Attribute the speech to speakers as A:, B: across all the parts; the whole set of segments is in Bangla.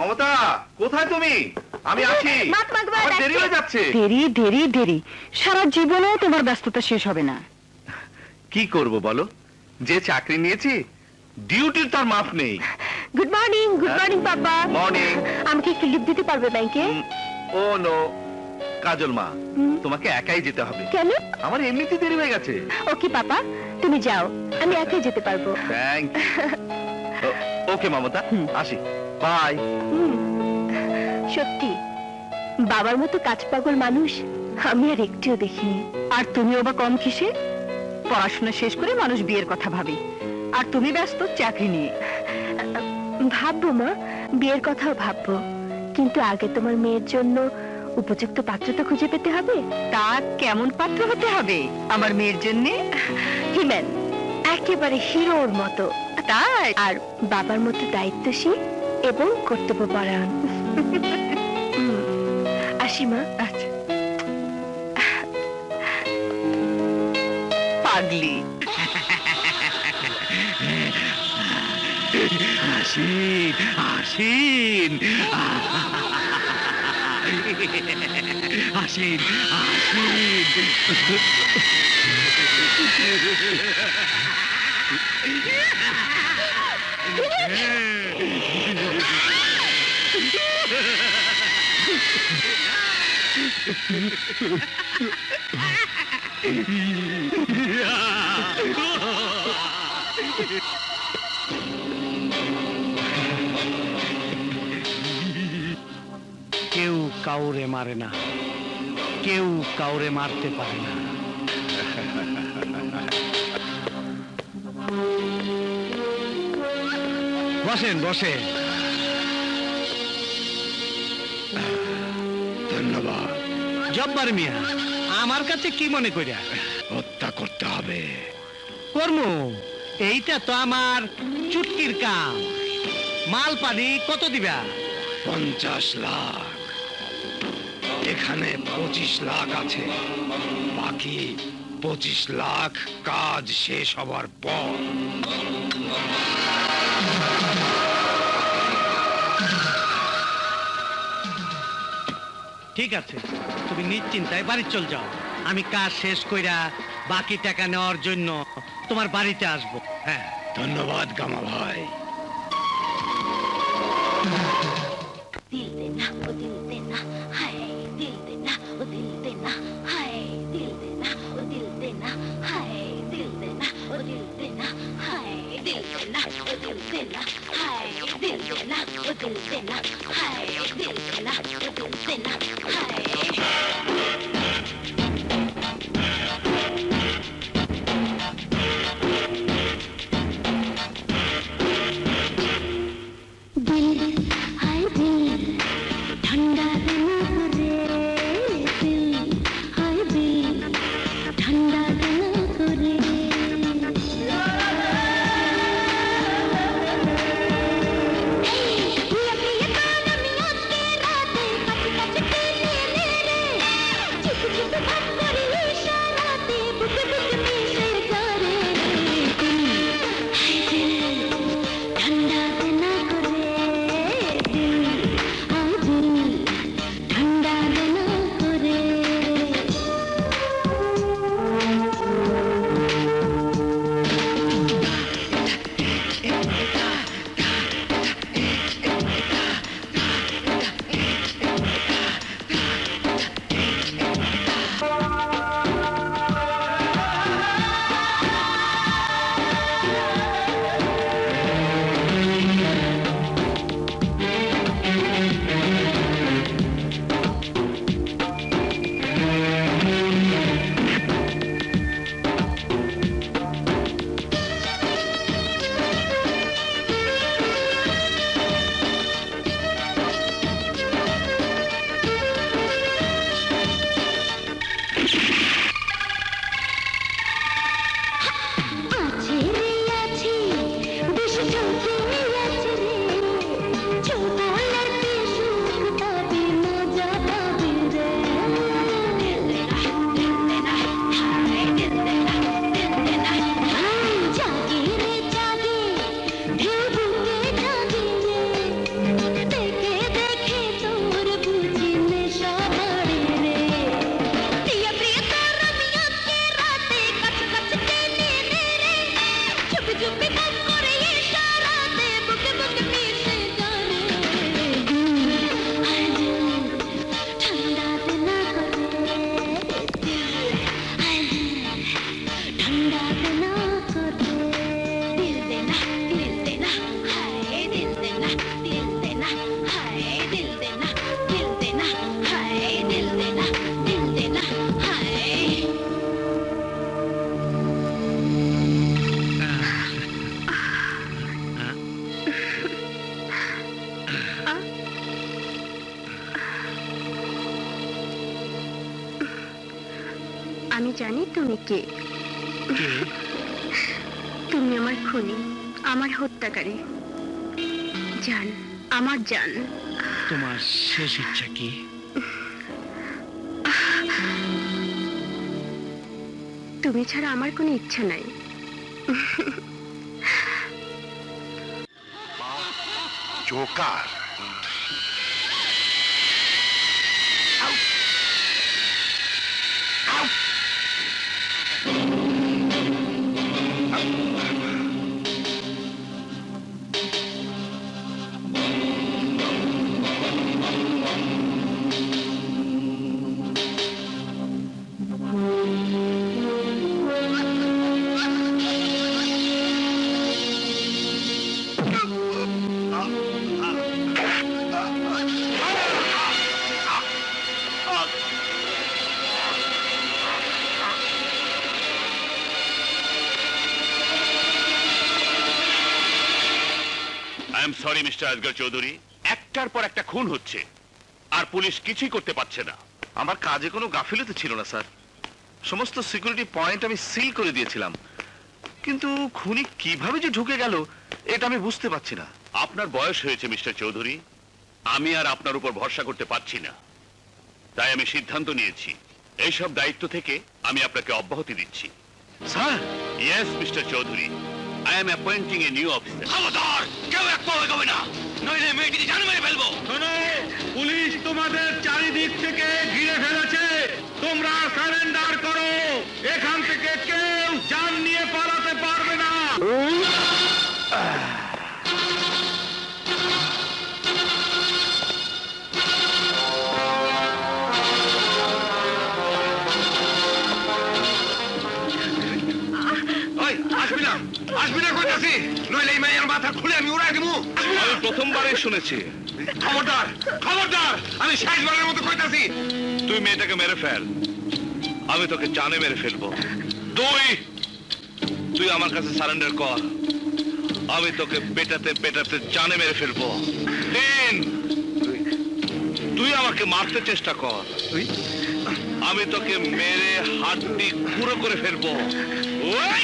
A: মমতা, কোথায় তুমি? আমি আছি। আমার দেরি হয়ে যাচ্ছে।
B: দেরি দেরি দেরি, সারা জীবনেও তোমার ব্যস্ততা শেষ হবে না।
A: কি করব বলো, যে চাকরি নিয়েছি ডিউটির তার মাপ নেই।
B: গুড মর্নিং বাবা।
A: মর্নিং।
B: আমাকে একটু লিভ দিতে পারবে ব্যাংকে?
A: ও নো কাজল মা, তোমাকে একাই যেতে হবে।
B: কেন?
A: আমার এমনিতেই দেরি হয়ে গেছে।
B: ওকে পাপা, তুমি যাও, আমি একাই যেতে পারবো।
A: Thank you. ওকে মমতা, আসি, বাই।
B: সত্যি বাবার মতো কাজ পাগল মানুষ আমি আর একটিও দেখিনি। আর তুমিও বা কম কিসে? পড়াশোনা শেষ করে মানুষ বিয়ের কথা ভাবে, আর তুমি ব্যস্ত চাকরি নিয়ে। ভাববো মা, বিয়ের কথাও ভাববো, কিন্তু আগে তোমার মেয়ের জন্য উপযুক্ত পাত্র তো খুঁজে পেতে হবে। তা কেমন পাত্র হতে হবে আমার মেয়ের জন্য? হিম্যান, একেবারে হিরোর মতো, তাই আর বাবার মতো দায়িত্বশীল এবং কর্তব্যপরায়ণ। আসি মা। আচ্ছা। পাগলি।
C: আসেন আসেন আসেন কেউ কাউরে মারে না, কেউ কাউরে মারতে পারে না। বসেন বসেন। ধন্যবাদ। জব্বার মিয়া, আমার কাছে কি মনে করিয়া? হত্যা করতে হবে। কর্ম, এইটা তো আমার চুটকির কাম। মাল পানি কত দিবা? 50 লাখ। এখানে 25 লাখ আছে, বাকি 25 লাখ কাজ শেষ হবার পর। ঠিক আছে, তুমি নিশ্চিন্তায় বাড়ি চল যাও। আমি কাজ শেষ কইরা বাকি টাকা নেওয়ার জন্য তোমার বাড়িতে আসবো। হ্যাঁ, ধন্যবাদ গামা ভাই।
D: दिल देना वो दिल देना हाय दिल देना वो दिल देना हाय दिल देना वो दिल देना हाय दिल देना वो दिल देना हाय दिल देना वो दिल देना हाय दिल देना वो दिल देना हाय दिल देना वो दिल देना हाय
E: জানি তুমি কে।
C: কে?
E: তুমি আমার খুনি, আমার হত্যাকারী। জান, আমার জান।
C: তোমার শেষ ইচ্ছা কি?
E: তুমি ছাড়া আমার কোনো ইচ্ছা নাই।
F: Joker.
A: I am sorry mister Asgar Chowdhury, একটার পর একটা খুন হচ্ছে আর পুলিশ কিছুই করতে পারছে না। আমার কাজে কোনো গাফিলতি ছিল না স্যার, সমস্ত সিকিউরিটি পয়েন্ট আমি সিল করে দিয়েছিলাম, কিন্তু খুনি কিভাবে যে ঢুকে গেল এটা আমি বুঝতে পারছি না। আপনার বয়স হয়েছে মিস্টার চৌধুরী, আমি আর আপনার উপর ভরসা করতে পারছি না, তাই আমি সিদ্ধান্ত নিয়েছি এইসব দায়িত্ব থেকে আমি আপনাকে অব্যাহতি দিচ্ছি। Sir? Yes mister Chowdhury, I am appointing a new officer. খবরদার, কেউ এক পা এগোবে না, নইলে মেয়েটিকে জান মেরে ফেলবো।
C: শোনো, পুলিশ তোমাদের চারিদিক থেকে ঘিরে ফেলেছে, তোমরা সারেন্ডার করো, এখান থেকে কেউ জান নিয়ে পালাতে পারবে না।
F: আসবি না কইতাছি, নইলে এই মায়ের মাথা খুলে আমি উড়াই দিব।
A: আমি প্রথমবারই শুনেছি।
F: খবরদার, খবরদার, আমি শেষবারের মতো কইতাছি।
A: তুই মেয়েটাকে মেরে ফেল, আমি তোকে জানে মেরে ফেলবো। তুই আমার কাছে সারেন্ডার কর, আমি তোকে পেটাতে পেটাতে জানে মেরে ফেলবো। তুই আমাকে মারতে চেষ্টা কর, আমি তোকে মেরে হাড্ডি গুঁড়ো করে ফেলবো। ওই!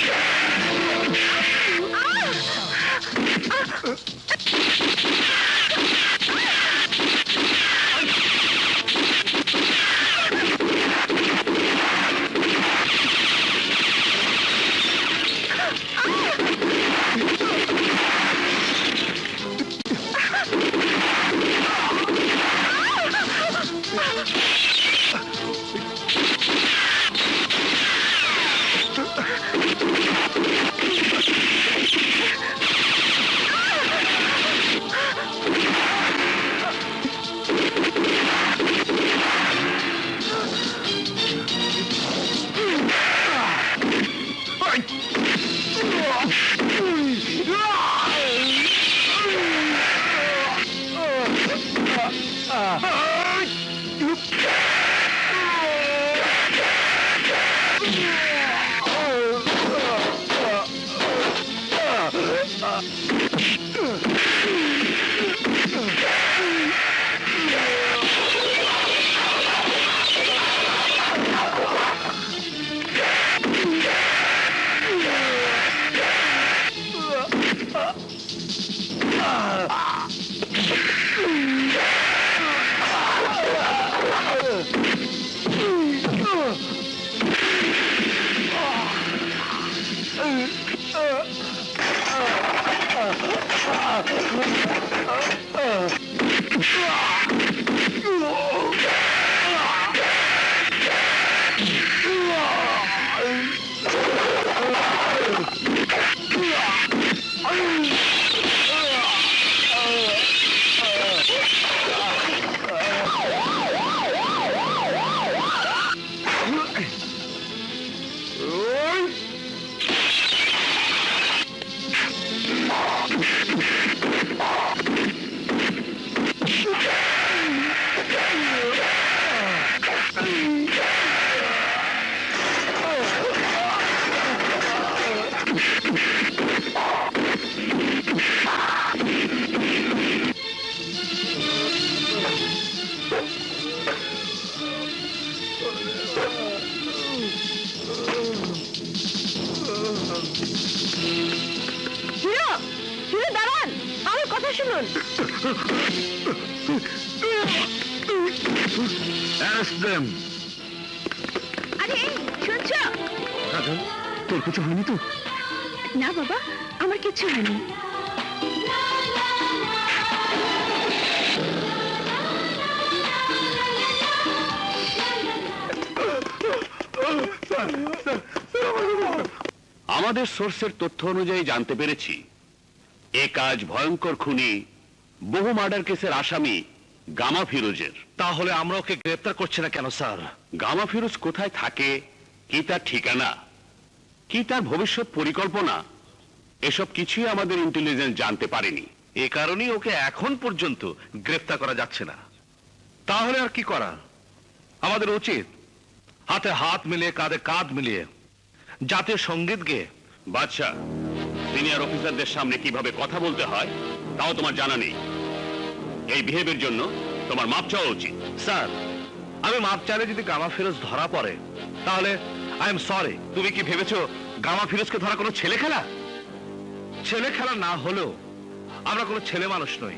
B: হিরো দাঁড়ান, আমার কথা শুনুন। আরে শুনছো?
C: তোর কিছু হয়নি তো?
E: না বাবা, আমার কিছু হয়নি।
A: আমাদের সোর্সের তথ্য অনুযায়ী জানতে পেরেছি এ কাজ ভয়ঙ্কর খুনি বহু মার্ডার কেসের আসামি গামা ফিরোজের।
C: তাহলে আমরা ওকে গ্রেফতার করছি না কেন স্যার?
A: গামা ফিরোজ কোথায় থাকে, কি তার ঠিকানা, কি তার ভবিষ্যৎ পরিকল্পনা, এসব কিছুই আমাদের ইন্টেলিজেন্স জানতে পারেনি।
C: এ কারণেই ওকে এখন পর্যন্ত গ্রেফতার করা যাচ্ছে না। তাহলে আর কি করা? আমাদের উচিত হাতে হাত মিলিয়ে কাঁধে কাঁধ মিলিয়ে জাতীয় সঙ্গীত গেয়ে।
A: বাদশা, সিনিয়র অফিসারদের সামনে কিভাবে কথা বলতে হয় তাও তোমার জানা নেই। এই বিহেভের জন্য তোমার মাপ চাওয়া উচিত।
C: স্যার, আমি মাপ চাইলে যদি গামা ফিরোজ ধরা পড়ে তাহলে আই এম সরি। তুমি কি ভেবেছো গামা ফিরোজকে ধরা কোনো ছেলে খেলা? ছেলে খেলা না হলেও আমরা কোনো ছেলে মানুষ নই।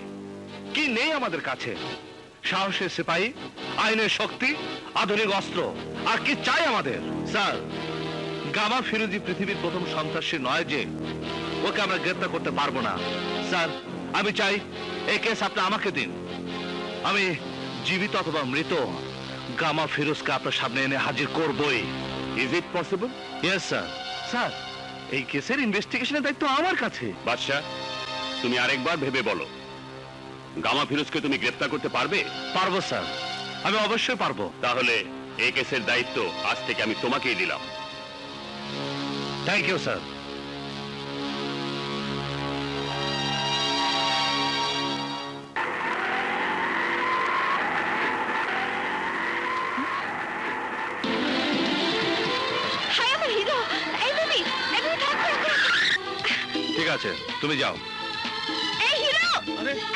C: কি নেই আমাদের কাছে? সাহসের সিপাহী, আইনের শক্তি, আধুনিক অস্ত্র, আর কি চাই আমাদের? স্যার, গামা ফিরোজি পৃথিবীর প্রথম সন্ত্রাসী নয় যে ওকে আমরা গ্রেফতার করতে পারবো না। স্যার, আমি চাই এই কেস আপনি আমাকে দিন। আমি জীবিত অথবা মৃত গামা ফিরোজকে আপনার সামনে এনে হাজির করবই।
A: Is it possible?
C: Yes sir. Sir, এই কেসের ইনভেস্টিগেশনের দায়িত্ব আমার কাছে।
A: বাদশা, তুমি আরেকবার ভেবে বলো, গামা ফিরোজকে তুমি গ্রেফতার করতে পারবে?
C: পারবো স্যার, আমি অবশ্যই পারবো।
A: তাহলে এই কেসের দায়িত্ব আজ থেকে আমি তোমাকেই দিলাম।
C: Thank you sir.
B: হাই আমার হিরো, এই বেবি, এই বেবি থাকো।
C: ঠিক আছে, তুমি যাও।
B: এই হিরো,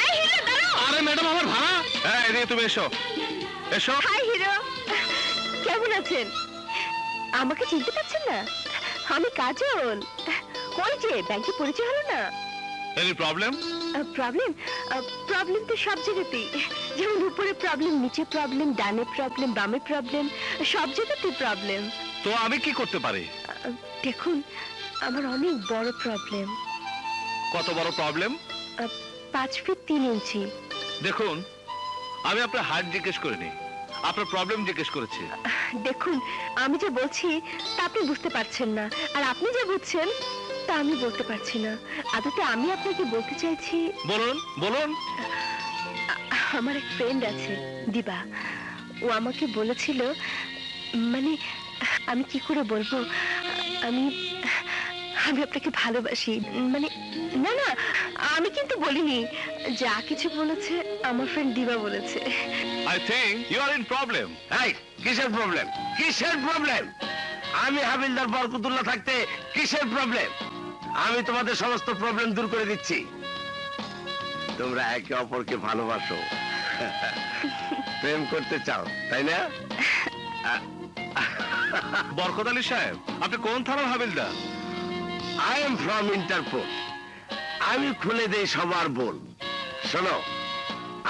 B: এই হিরো দাঁড়াও।
C: আরে ম্যাডাম, আমার ভাড়া। হ্যাঁ, এদিকে তুমি এসো, এসো।
B: হাই হিরো, কেমন আছেন? আমাকে চিনতে পারছেন না? আমি কাজল। কই যে ব্যাংকে পরিচয় হলো না?
C: Any problem?
B: প্রবলেম? প্রবলেম তো সব জায়গাতেই। যেমন উপরে প্রবলেম, নিচে প্রবলেম, ডানে প্রবলেম, বামে প্রবলেম, সব জায়গাতেই প্রবলেম।
C: তো আমি কি করতে পারি?
B: দেখুন, আমার অনেক বড় প্রবলেম।
C: কত বড় প্রবলেম?
B: 5 ফিট 3 ইঞ্চি।
C: দেখুন, আমি আপনার হাইট জিজ্ঞেস করিনি, আপনার প্রবলেম জিজ্ঞেস করেছি।
B: দেখুন, আমি যে বলছি তা আপনি বুঝতে পারছেন না, আর আপনি যে বুঝছেন তা আমি বলতে পারছি না। আদতে আমি আপনাকে বলতে চাইছি,
C: বলুন, বলুন।
B: আমার এক ফ্রেন্ড আছে, দিবা। ও আমাকে বলেছিল, মানে আমি কি করে বলবো, আমি আমি আপনাকে ভালোবাসি। মানে না না, আমি কিন্তু বলিনি। যা কিছু বলেছে আমার ফ্রেন্ড দিবা বলেছে।
C: I think you are in problem.
F: এই কিসের প্রবলেম? কিসের প্রবলেম? আমি হাবিলদার বরকতুল্লাহ থাকতে কিসের প্রবলেম? আমি তোমাদের সমস্ত প্রবলেম দূর করে দিচ্ছি। তোমরা একে অপরকে ভালোবাসো, প্রেম করতে চাও, তাই না?
C: বরকত আলী সাহেব, আপনি কোন থানার হাবিলদার?
F: I am from Interpol. আমি খুলে দেই সবার বল। শোনো,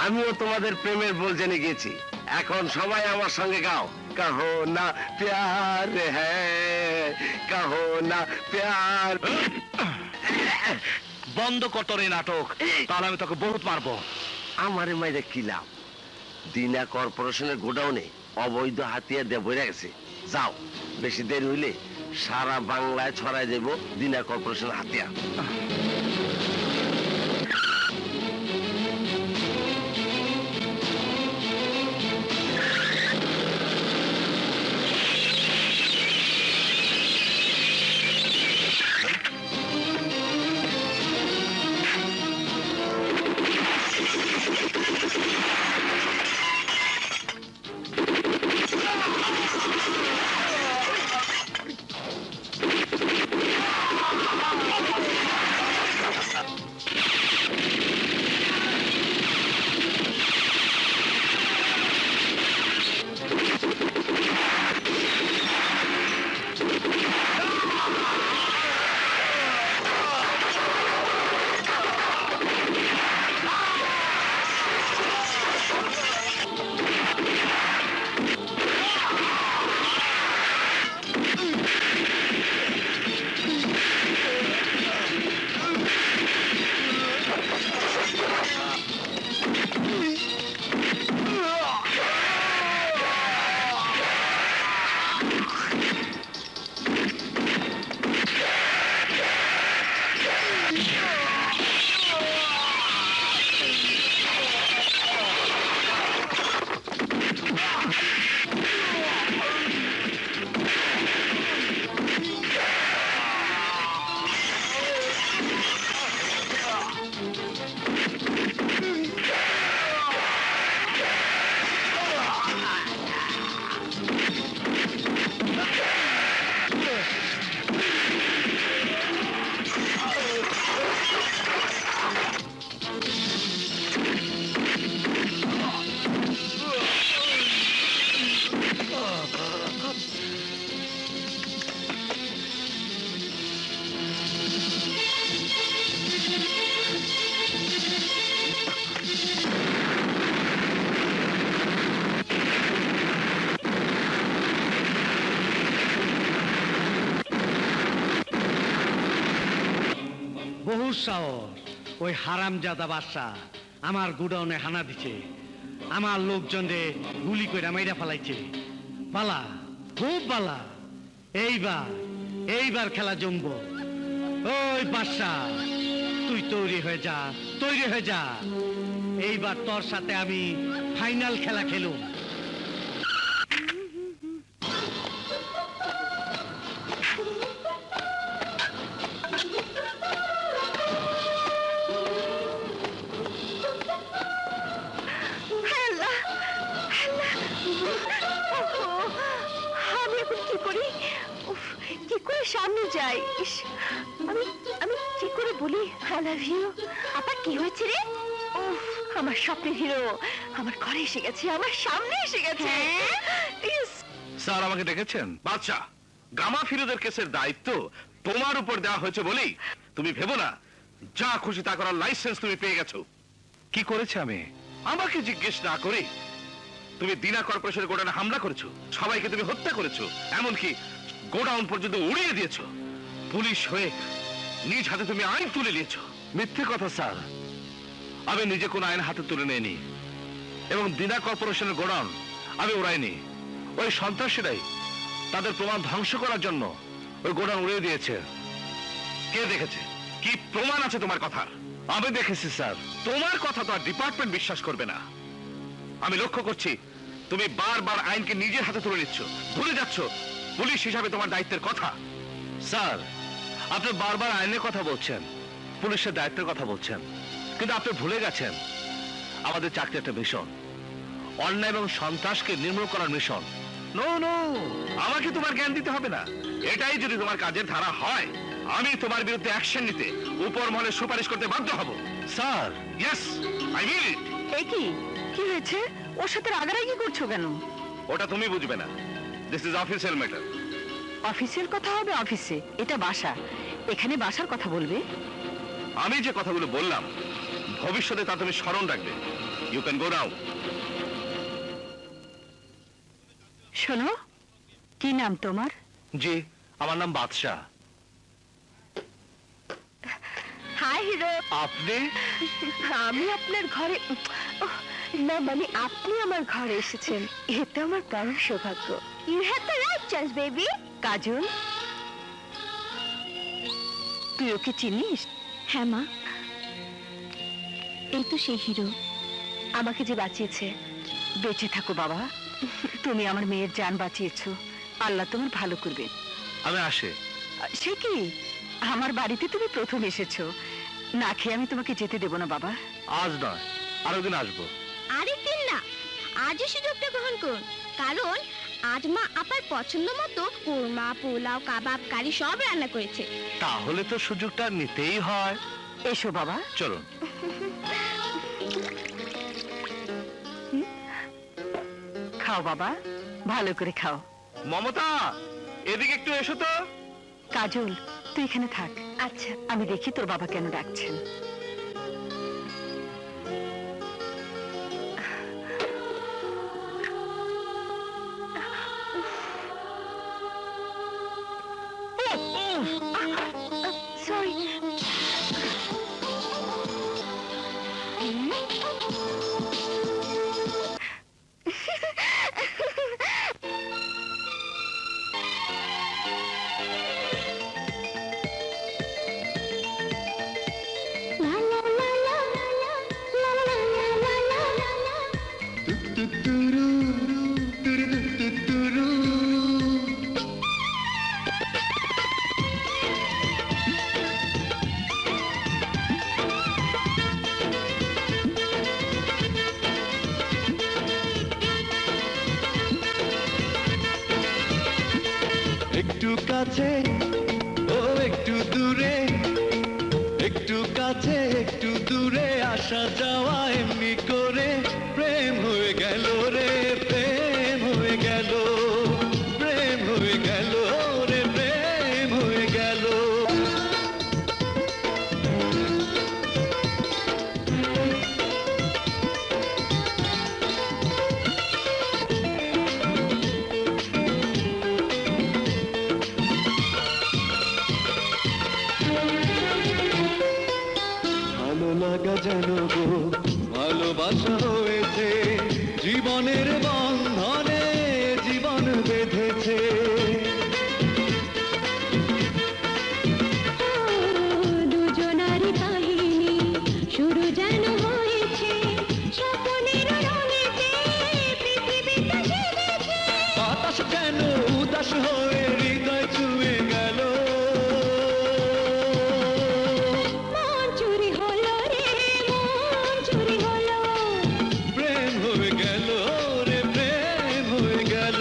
F: আমিও তোমাদের প্রেমের বল জেনে গেছি। এখন সবাই আমার সঙ্গে গাও, কাহো না প্যার হ্যায়, কাহো না প্যার।
C: বন্ধ কর তোর এই নাটক, তাহলে আমি তোকে বহুত মারবো।
F: আমারে মাইরে কি লাভ? দিনা কর্পোরেশনের গোডাউনে অবৈধ হাতিয়ার দিয়ে বইরা গেছে। যাও, বেশি দেরি হইলে সারা বাংলায় ছড়াই দেব দিনা কর্পোরেশন হাতিয়ার।
C: বহু সাহস, ওই হারামজাদা বাদশা আমার গুডাউনে হানা দিছে, আমার লোকজনরে গুলি কইরা মাইরা ফেলাইছে। বালা, খুব বালা। এইবার খেলা জমবো। ওই বাদশা, তুই তৈরি হয়ে যা, তৈরি হয়ে যা। এইবার তোর সাথে আমি ফাইনাল খেলা খেলুম।
B: আল্লাহ, আল্লাহ। ওহো, আমি এখন কি করি? উফ, কি করে সামনে যাই? ইস, আমি আমি কি করে বলি আই লাভ ইউ? আপা কি হয়েছে রে? উফ, আমার স্বপ্নের হিরো আমার ঘরে এসে গেছে, আমার সামনে এসে গেছে। ইস,
A: স্যার আমাকে ডেকেছেন? বাদশা, গামা ফিরোজের কেসের দায়িত্ব তোমার উপর দেওয়া হয়েছে বলেই তুমি ভেবো না যা খুশি তা করার লাইসেন্স তুমি পেয়ে গেছো। কি করেছে আমি? আমাকে জিজ্ঞেস না করে তুমি দিনা কর্পোরেশনের গোডাউনে হামলা করেছো, সবাইকে তুমি হত্যা করেছো, এমনকি গোডাউন পর্যন্ত উড়িয়ে দিয়েছো। পুলিশ হয়ে নিজ হাতে তুমি আইন তুলে নিয়েছো। মিথ্যে কথা স্যার, আমি নিজে কোন আইন হাতে তুলে নেইনি এবং দিনা কর্পোরেশনের গোডাউন আমি উড়াইনি। ওই সন্ত্রাসীরাই তাদের প্রমাণ ধ্বংস করার জন্য ওই গোডাউন উড়িয়ে দিয়েছে। কে দেখেছে? কি প্রমাণ আছে তোমার কথার? আমি দেখেছি স্যার। তোমার কথা তো আর ডিপার্টমেন্ট বিশ্বাস করবে না। আমি লক্ষ্য করছি তুমি বারবার আইনকে নিজের হাতে তুলে নিচ্ছ, ভুলে যাচ্ছ পুলিশ হিসাবে তোমার দায়িত্বের কথা। স্যার, আপনি বারবার আইনের কথা বলছেন, পুলিশের দায়িত্বের কথা বলছেন, কিন্তু আপনি ভুলে গেছেন আমাদের চাকরি একটা মিশন, অন্যায় এবং সন্ত্রাসকে নির্মূল করার মিশন। নো নো, আমাকে তোমার জ্ঞান দিতে হবে না। এটাই যদি তোমার কাজের ধারা হয়, আমি তোমার বিরুদ্ধে অ্যাকশন নিতে উপর মহলে সুপারিশ করতে বাধ্য হব। স্যার, ইয়েস, আই মিন ইট।
B: এ কি কি হয়েছে? ওর সাথে রাগারাগি করছো কেন?
A: ওটা তুমি বুঝবে না। This is official matter.
B: Official কথা হবে অফিসে, এটা বাসা, এখানে বাসার কথা বলবে।
A: আমি যে কথাগুলো বললাম ভবিষ্যতে তা তুমি স্মরণ রাখবে। You can go now.
B: শোনো, কি নাম তোমার?
A: জি, আমার নাম বাদশাহ।
B: Hi hero.
A: আপনি?
B: আমি আপনার ঘরে, ওহ, না মানে আপনি আমার ঘরে এসেছেন, এটা আমার পরম সৌভাগ্য।
E: You have the right choice baby.
B: Kajal, তুই ওকে চিনিস?
E: হ্যাঁ মা, এই তো সেই হিরো।
B: আমাকে যে বাঁচিয়েছে। বেঁচে থাকো বাবা, তুমি আমার মেয়ের জান বাঁচিয়েছো, আল্লাহ তোমার ভালো করবে।
A: আমি আসি।
B: সে কি, আমার বাড়িতে তুমি প্রথম এসেছো, না খেয়ে আমি তোমাকে যেতে দেব না বাবা।
A: আজ নয়, আরো দিন আসবো।
E: আরেকদিন না, আজই সুযোগটা গ্রহণ করুন, কারণ আজ মা আপার পছন্দ মতো কোরমা, পোলাও, কাবাব, কারি সব রান্না করেছে।
A: তাহলে তো সুযোগটা নিতেই হয়।
B: এসো বাবা।
A: চলুন।
B: খাও বাবা, ভালো করে খাও।
A: মমতা, এদিকে একটু এসো তো।
B: কাজল, তুই এখানে থাক। আচ্ছা, আমি দেখি তোর বাবা কেন ডাকছেন। সরি।
G: কাছে ও একটু দূরে, একটু কাছে একটু দূরে, আসা যাওয়া এমনি করে প্রেম হয়ে গেল রে, প্রেম হয়ে গেল, প্রেম হয়ে গেল রে, প্রেম হয়ে গেল। ভালো লাগা যেন গো ভালোবাসা হয়েছে, জীবনের বন্ধনে জীবন বেঁধেছে।
E: দুজনারই কাহিনী শুরু যেন হয়েছে, স্বপ্নের রঙেতে পৃথিবীটা সেজেছে।
G: বাতাস যেন উদাস হয়ে হৃদয় ছুঁয়ে গেল,
E: মন চুরি হলো রে, মন চুরি হলো।
G: প্রেম হয়ে গেল রে, প্রেম হয়ে গেল।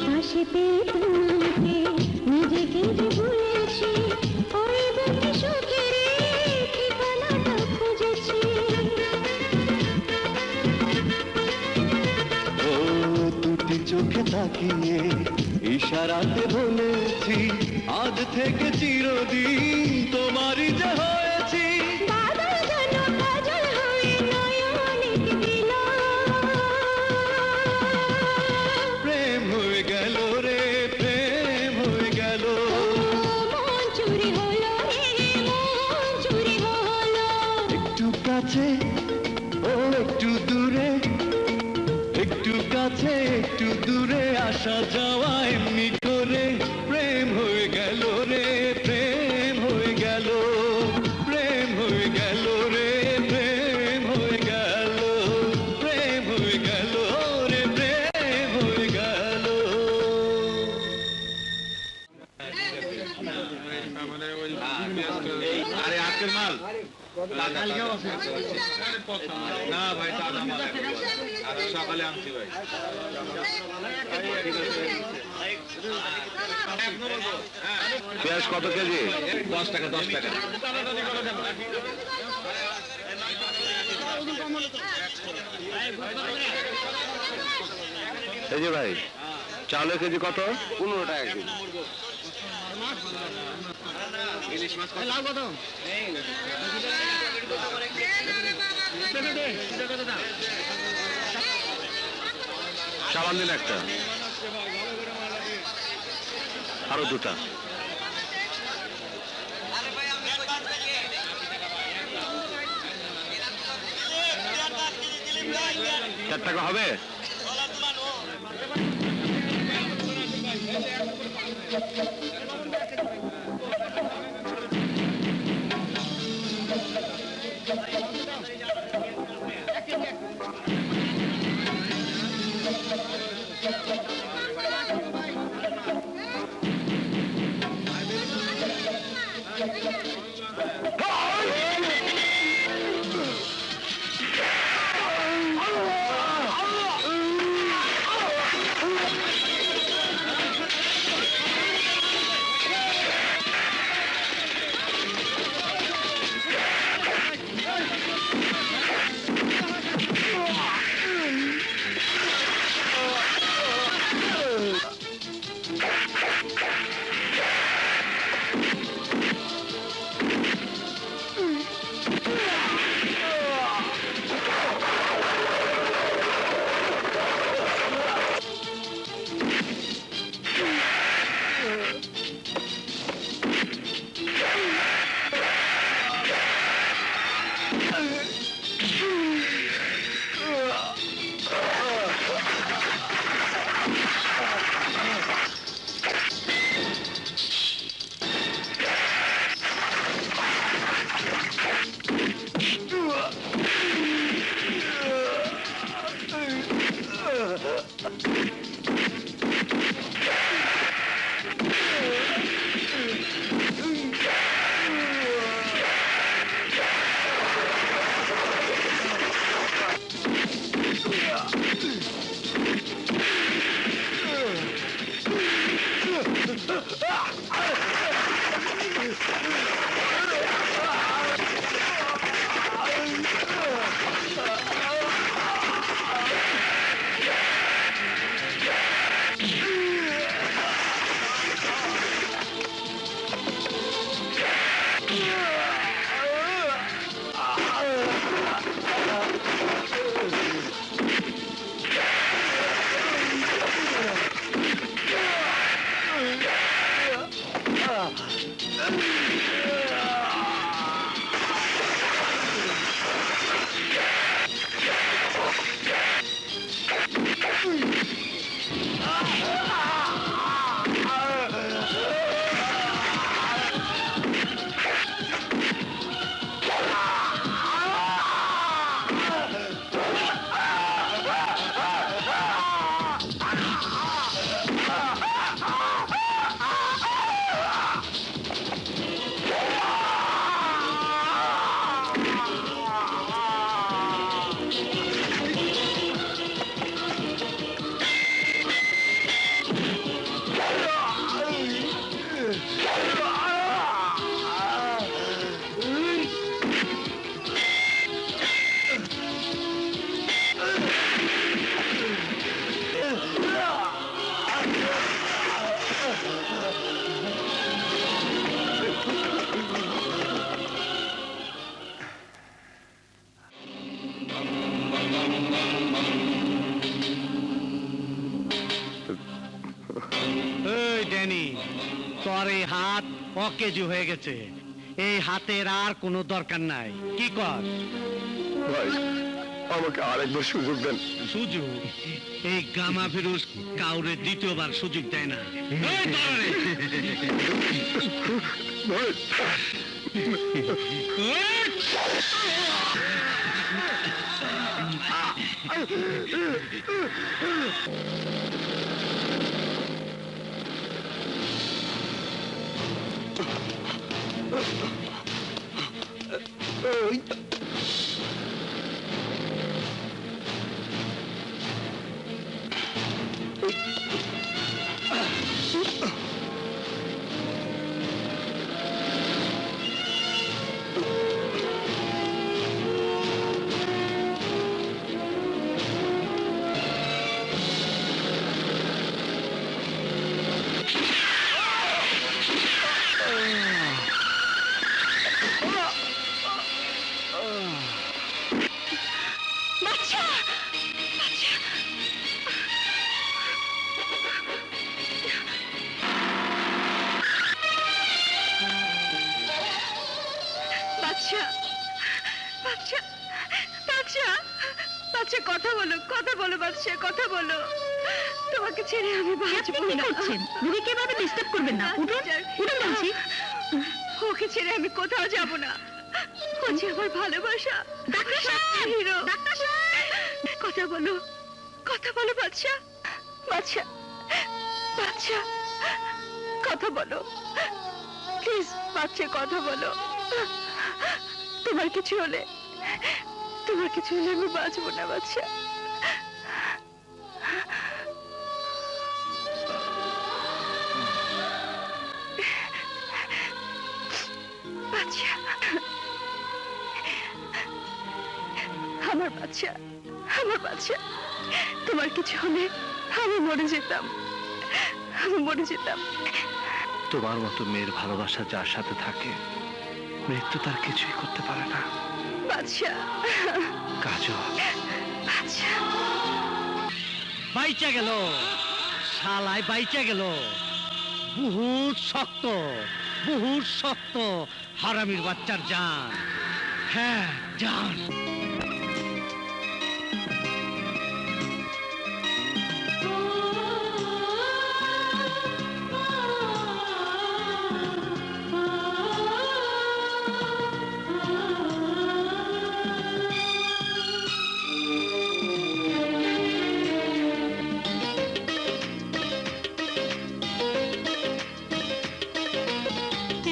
E: পাশে পেয়ে তোমাকে নিজেকে যে ভুলেছি, ওই বুকে সুখের ঠিকানাটা খুঁজেছি।
G: ও দুটি চোখে তাকিয়ে ইশারাতে বলেছি, আজ থেকে চিরদিন তোমারই যে হয়েছি।
E: বাদল যেন কাজল হয়ে নয়নিক দিল,
G: প্রেম হয়ে গেল রে, প্রেম হয়ে গেল।
E: মন চুরি হলো রে, মন চুরি হলো।
G: একটু কাছে ও একটু দূরে, একটু কাছে একটু দূরে, আসা যাওয়া এমনি করে প্রেম হয়ে গেল রে, প্রেম হয়ে গেল, প্রেম হয়ে গেল রে, প্রেম হয়ে গেল, প্রেম হয়ে গেল রে, প্রেম হয়ে গেল।
A: আরে আজকের মাল
H: না ভাই সকালে আনছি ভাই।
F: পেঁয়াজ কত কেজি?
H: 10 টাকা 10 টাকা।
F: এই যে ভাই, চাউলের কেজি কত? 15 টাকা কেজি। চালান দিন একটা, আরো দুটা। 4 টাকা হবে?
C: এই ড্যানি, তোর এই হাত অকেজু হয়ে গেছে। এই হাতের আর কোনো দরকার নাই। কি কর?
F: ভাই আমাকে আরেকবার সুযোগ দেন।
C: সুযোগ? এই গামা ফিরোজ কাউরে দ্বিতীয়বার সুযোগ দেয় না। এই ধরে।
F: ভাই
B: বাচ্চা, বাচ্চা, বাচ্চা, বাচ্চা, কথা বলো, কথা বলো বাচ্চা, কথা বলো। তোমাকে ছেড়ে আমি বাঁচবো না। রুগীকে এভাবে ডিস্টার্ব করবেন না। উঠুন, উঠুন বলছি। ওকে ছেড়ে আমি কোথাও যাব না। ও যে আমার ভালোবাসা। ডাক্তার সাহেব, হিরো। ডাক্তার সাহেব, কথা বলো, কথা বলো বাচ্চা, বাচ্চা, বাচ্চা, কথা বলো প্লিজ বাচ্চা, কথা বলো। তোমার কিছু হলে, তোমার কিছু হলে আমি বাঁচবো না বাচ্চা। বাচ্চা, আমার বাচ্চা, আমার বাচ্চা, তোমার কিছু হলে আমি মরে যেতাম, আমি মরে যেতাম।
I: তোমার মতো মেয়ের ভালোবাসা যার সাথে থাকে, মৃত্যু তার কিছুই করতে পারে না।
B: বাচ্চা,
I: কাজল,
B: বাচ্চা,
C: বাইচা গেল, শালায় বাইচা গেল। বহুত শক্ত, বহুত শক্ত হারামির বাচ্চার জান। হ্যাঁ, জান।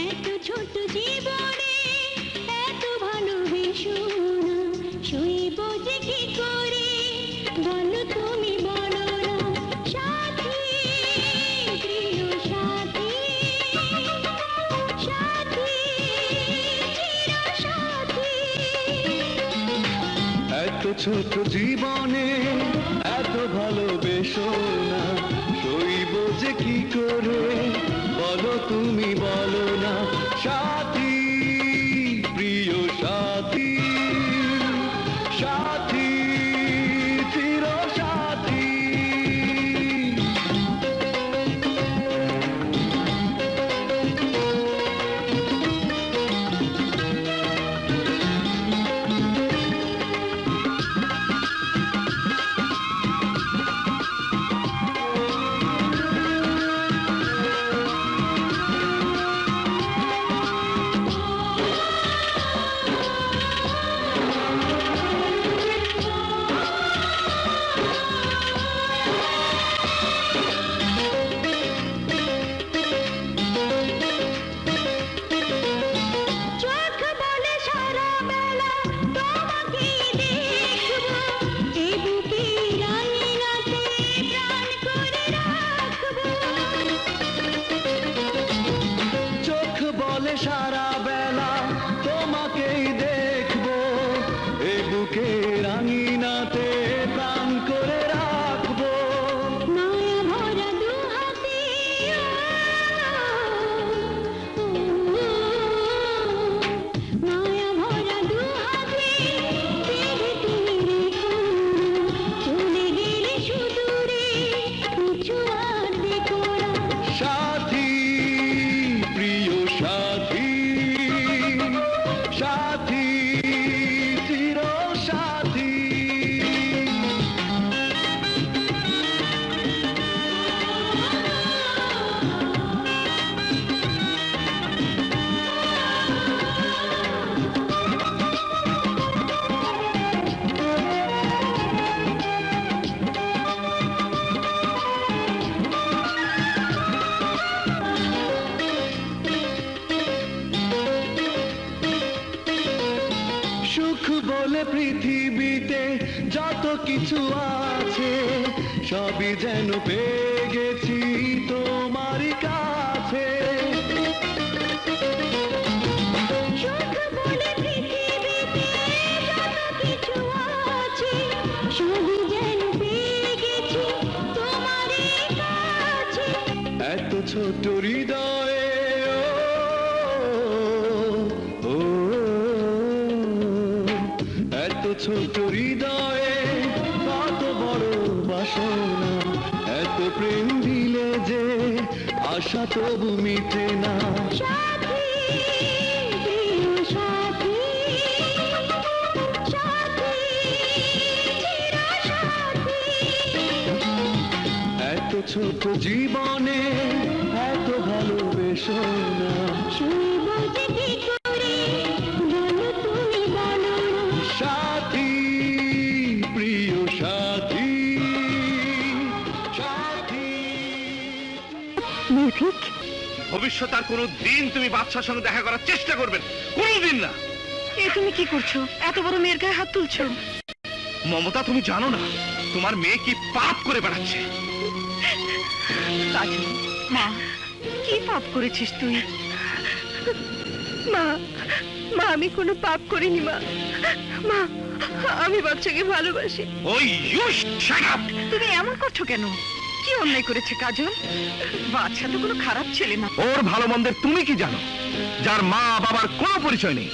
E: এত ছোট জীবনে এত ভালোবেসো না, সইব যে কি করে বলো তুমি, বলো না সাথী, প্রিয় সাথী, সাথী, চির সাথী।
G: এত ছোট জীবনে এত ভালোবেসো না, সইব যে কি করে বলো তুমি, বলো না সাথী, প্রিয় সাথী, সাথী, চির সাথী। বলে পৃথিবীতে যত কিছু আছে সবই যেন পেয়ে গেছি তোমারই কাছে।
E: সুখ বলে পৃথিবীতে যত কিছু আছে সবই যেন পেয়ে গেছি তোমারই কাছে।
G: এত ছোট হৃদয়ে ও, ও, এত ছোট হৃদয়ে কত বড় বাসনা, এত প্রেম দিলে যে আশা তবু মিটে না।
E: সাথী প্রিয় সাথী, সাথী চিরসাথী।
G: এত ছোট জীবনে এত ভালোবেসো না।
E: শুইব যে কি করে বলো তুমি বলো না।
G: সাথী প্রিয় সাথী, সাথী।
B: নির্ভীক,
A: ভবিষ্যৎ আর কোনো দিন তুমি বাদশার সঙ্গে দেখা করার চেষ্টা করবেন, কোনোদিন না।
B: এ তুমি কি করছো? এত বড় মেয়ের গায়ে হাত তুলছো।
A: মমতা, তুমি জানো না তোমার মেয়ে কি পাপ করে বেড়াচ্ছে।
B: কাজল, মা, কি পাপ করেছিস তুই? মা, মা আমি কোনো পাপ করিনি মা। মা, আমি বাচ্চাকে ভালোবাসি।
A: ওই ইউ শাট আপ!
B: তুমি এমন করছো কেন? কি অন্যায় করেছে কাজল? বাচ্চা তো কোনো খারাপ ছেলে না।
A: ওর ভালো মন্দের তুমি কি জানো? যার মা বাবার কোনো পরিচয় নেই,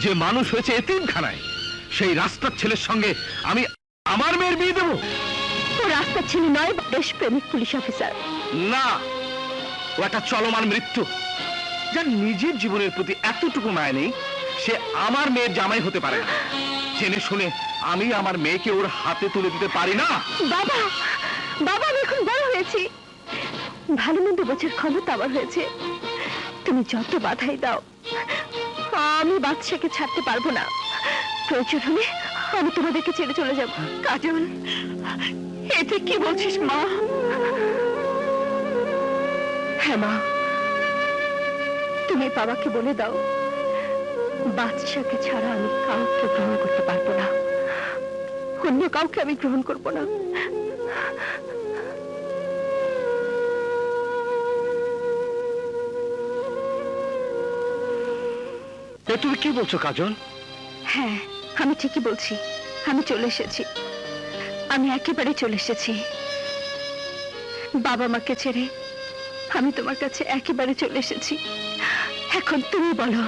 A: যে মানুষ হয়েছে এতিমখানায়, সেই রাস্তার ছেলের সঙ্গে আমি আমার মেয়ের বিয়ে দেবো?
B: ও রাস্তার ছেলে নয়, দেশপ্রেমিক পুলিশ অফিসার।
A: না, ও একটা চলমান মৃত্যু। যার নিজের জীবনের প্রতি এতটুকু মায়া নেই, সে আমার মেয়ের জামাই হতে পারে না। জেনে শুনে আমি আমার মেয়েকে ওর হাতে তুলে দিতে পারি না।
B: বাবা, বাবা আমি এখন বড় হয়েছি, ভালো মন্দ বোঝার ক্ষমতা আমার হয়েছে। তুমি যত বাধাই দাও, আমি বাচ্চাকে ছাড়তে পারবো না। প্রয়োজন হলে আমি তোমাদেরকে ছেড়ে চলে যাব। কাজল, এতে কি বলছিস মা? হ্যাঁ মা, তুমি বাবাকে বলে দাও বাচ্চাকে ছাড়া আমি কাউকে গ্রহণ করতে পারবো না, অন্য কাউকে আমি গ্রহণ করবো না।
I: তুমি কি বলছো কাজল?
B: হ্যাঁ, আমি ঠিকই বলছি। আমি চলে এসেছি, আমি একেবারে চলে এসেছি। বাবা মাকে ছেড়ে আমি তোমার কাছে একেবারে চলে এসেছি। এখন তুমি বলো,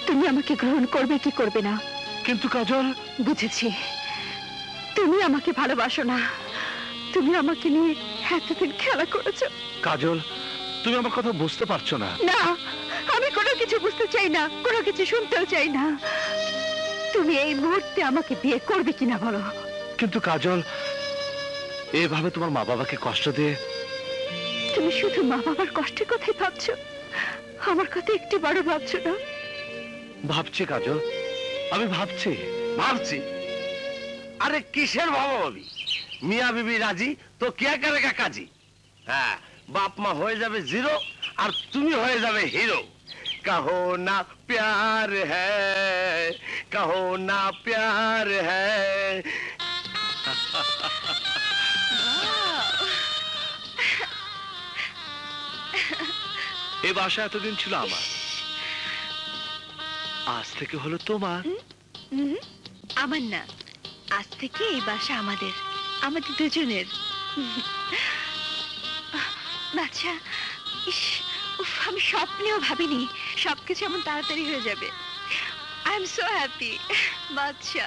B: তুমি আমাকে গ্রহণ করবে কি করবে না?
I: কিন্তু কাজল,
B: বুঝেছি তুমি আমাকে ভালোবাসো না। তুমি আমাকে নিয়ে এতদিন খেলা করেছো।
I: কাজল, তুমি আমার কথা বুঝতে পারছো না।
B: না, আমি কোনো কিছু বুঝতে চাই না, কোনো কিছু শুনতেও চাই না। তুমি এই মুহূর্তে আমাকে বিয়ে করবে কিনা বলো।
I: কিন্তু কাজল, এভাবে তোমার মা বাবাকে কষ্ট দিয়ে
B: তুমি শুধু মা বাবার কষ্টের কথাই ভাবছো, আমার কথা একটু বড় ভাবছো না?
I: ভাবছি কাজল, আমি ভাবছি।
F: ভাবছি? আরে কিসের ভাবাভাবি? মিয়া বিবি রাজি তো কে করেগা কাজী। হ্যাঁ, বাপ মা হয়ে যাবে জিরো আর তুমি হয়ে যাবে হিরো। कहो ना प्यार है, कहो ना प्यार है।
I: এই বাসা এতদিন ছিল আমার, আজ থেকে হলো তোমার।
B: আমার না, আজ থেকে এই বাসা আমাদের, আমাদের দুজনের। বাচ্চা, ইস, উফ, আমি স্বপ্নেও ভাবিনি সবকিছু এমন তাড়াতাড়ি হয়ে যাবে। I am so happy. বাচ্চা,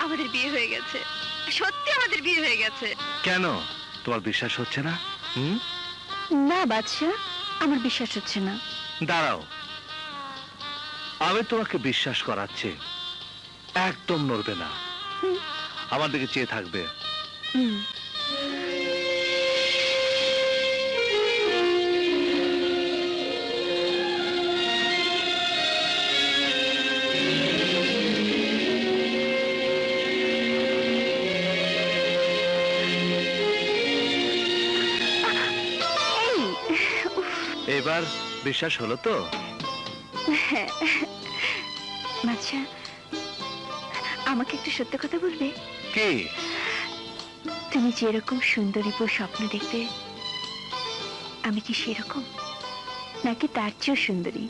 B: আমাদের বিয়ে হয়ে গেছে, সত্যি আমাদের বিয়ে হয়ে গেছে।
I: কেন, তোমার বিশ্বাস হচ্ছে না?
B: না বাচ্চা, আমার বিশ্বাস হচ্ছে না।
I: দাঁড়াও, আমি তোমাকে বিশ্বাস করাচ্ছি। একদম নড়বে না, আমার দিকে চেয়ে থাকবে। এবার বিশ্বাস হলো তো?
B: আচ্ছা, আমাকে একটু সত্য কথা বলবে?
I: কি?
B: তুমি যেরকম সুন্দরী বউ স্বপ্ন দেখতে, আমি কি সেরকম, নাকি তার চেয়েও সুন্দরী?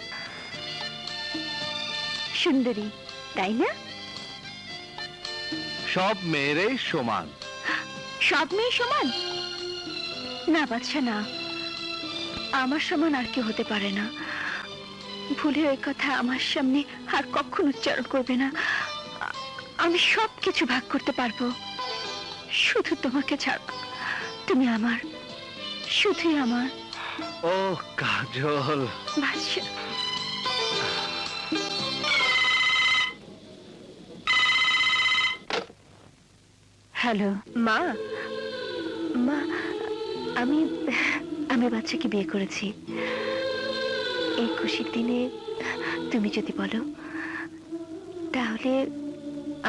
B: সুন্দরী, তাই না?
I: সব মেয়েরাই সমান।
B: সব মেয়ে সমান না বাচ্চা, না। আমার সমান আর কেউ হতে পারে না। ভুলে ওই কথা আমার সামনে আর কখনো উচ্চারণ করবে না। আমি সব কিছু ভাগ করতে পারবো, শুধু তোমাকে ছাড়া। তুমি আমার, শুধুই আমার।
I: ও কাজল,
B: বাচ্চা। হ্যালো মা। মা, আমি আমি বাচ্চাকে বিয়ে করেছি। এই খুশির দিনে তুমি যদি বলো, তাহলে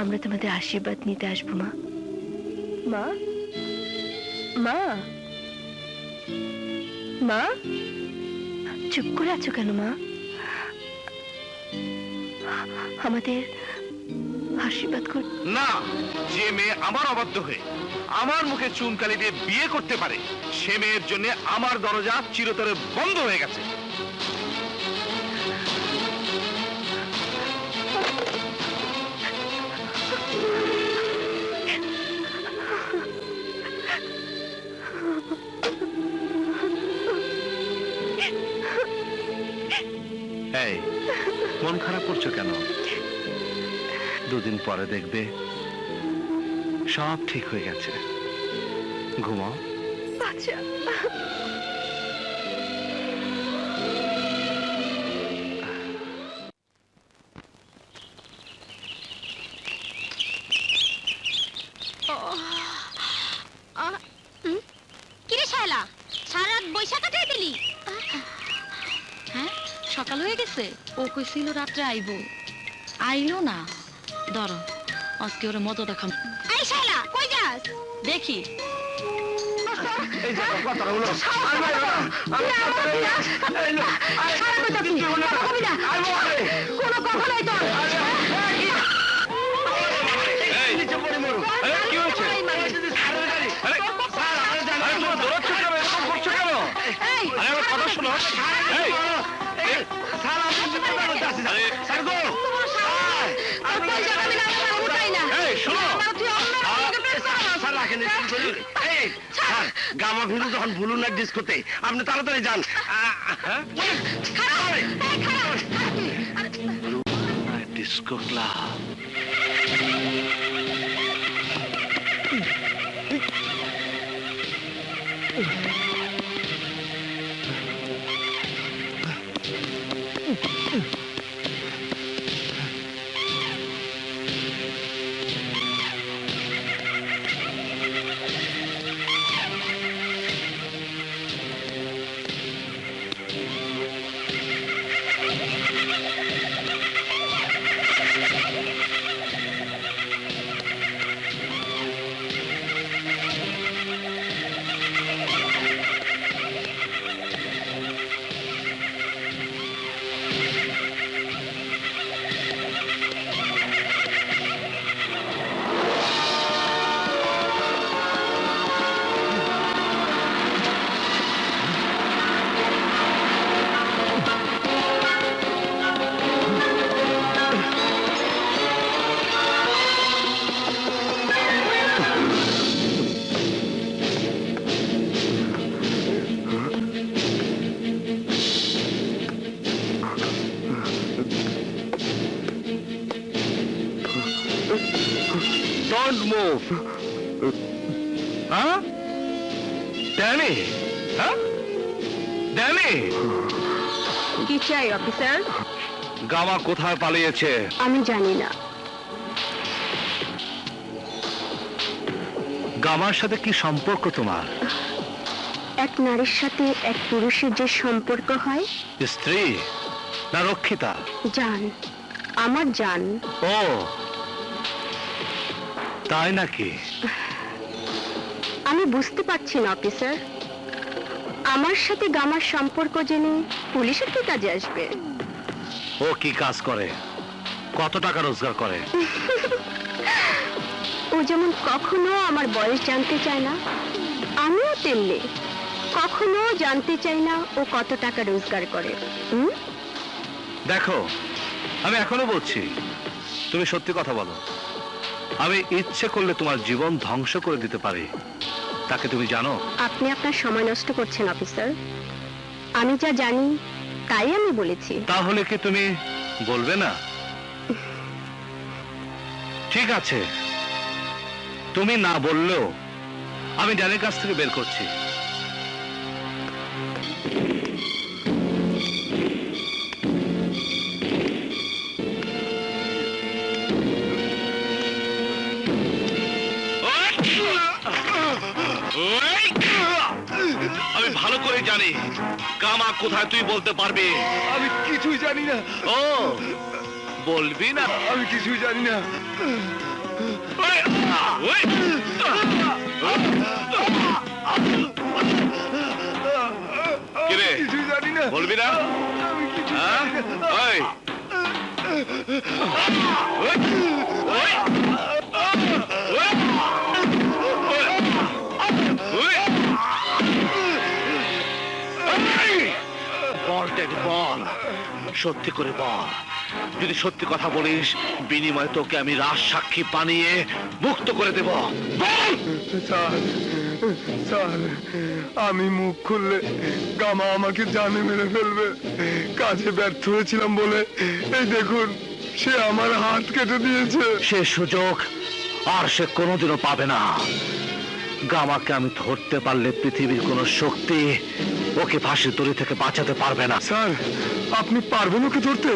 B: আমরা তোমাদের আশীর্বাদ নিতে আসবো। মা, মা, মা, মা, চুপ করে আছো কেন মা? আমাদের আশীর্বাদ কর।
A: না, যে মেয়ে আমার অবাধ্য হয়ে আমার মুখে চুনকালি দিয়ে বিয়ে করতে পারে, সে মেয়ের জন্য আমার দরজা চিরতরে বন্ধ হয়ে গেছে।
I: এই মন খারাপ করছো কেন? দুদিন পরে দেখবে সব ঠিক হয়ে গেছে। ঘুমাও।
B: আচ্ছা।
E: কিরে শায়লা, সারা রাত বৈশা কাটাই দিলি?
D: হ্যাঁ, সকাল হয়ে গেছে। ও কইছিল রাত্রে আইবো, আইলো না। ধরো, আজকে ওরা মজা দেখাম।
E: এই শায়লা, কই যাস?
D: দেখি
A: কি হয়েছে? কথা শোনো।
F: গামা ভিড়ু যখন ভুলুন না ডিস্কোতে, আপনি তাড়াতাড়ি যান।
I: Disco club.
A: Don't move. Huh? Danny? Huh? Danny?
B: কি চাই অফিসার?
I: গামা কোথায় পালিয়েছে?
B: আমি জানি না।
I: গামার সাথে কি সম্পর্ক তোমার?
B: এক নারীর সাথে এক পুরুষের যে সম্পর্ক হয়।
I: স্ত্রী না রক্ষিতা?
B: জান, আমার জান।
I: ও তাই নাকি?
B: আমি বুঝতে পারছি না অফিসার, আমার সাথে গামার সম্পর্ক জেনে পুলিশের কি কাজে আসবে?
I: ও কি কাজ করে? কত টাকা রোজগার করে?
E: ও যেমন কখনো আমার বয়স জানতে চায় না, আমিও তেমনি কখনো জানতে চাই না ও কত টাকা রোজগার করে।
I: দেখো, আমি এখনো বলছি, তুমি সত্যি কথা বলো। আমি ইচ্ছে করলে তোমার জীবন ধ্বংস করে দিতে পারি, তাকে তুমি জানো?
E: আপনি আপনার সময় নষ্ট করছেন অফিসার। আমি যা জানি তাই আমি বলেছি।
I: তাহলে কি তুমি বলবে না? ঠিক আছে, তুমি না বললেও আমি ড্যানের কাছ থেকে বের করছি। আমি ভালো করে জানি কামা কোথায়, তুই বলতে পারবি?
G: আমি কিছুই জানি না,
I: ও বলবি না?
G: আমি কিছুই জানি না।
I: কিরে,
G: কিছুই জানি না,
I: বলবি না?
G: আমি কিছুই
I: হ্যাঁ?
G: জানি না।
I: ওই, বল টেডি, বল, সত্যি করে বল। যদি সত্যি কথা বলিস, বিনিময়ে তোকে আমি রাজ সাক্ষী বানিয়ে মুক্ত করে দেব। বল।
G: স্যার, স্যার, আমি মুখ খুললে গামা আমাকে জানে মেরে ফেলবে। কাজে ব্যর্থ হয়েছিলাম বলে এই দেখুন, সে আমার হাত কেটে দিয়েছে।
I: সে সুযোগ আর সে কোনোদিনও পাবে না। গামাকে আমি ধরতে পারলে পৃথিবীর কোন শক্তি ওকে ফাঁসির দড়ি থেকে বাঁচাতে পারবে না।
G: স্যার, আপনি পারবেন ওকে ধরতে?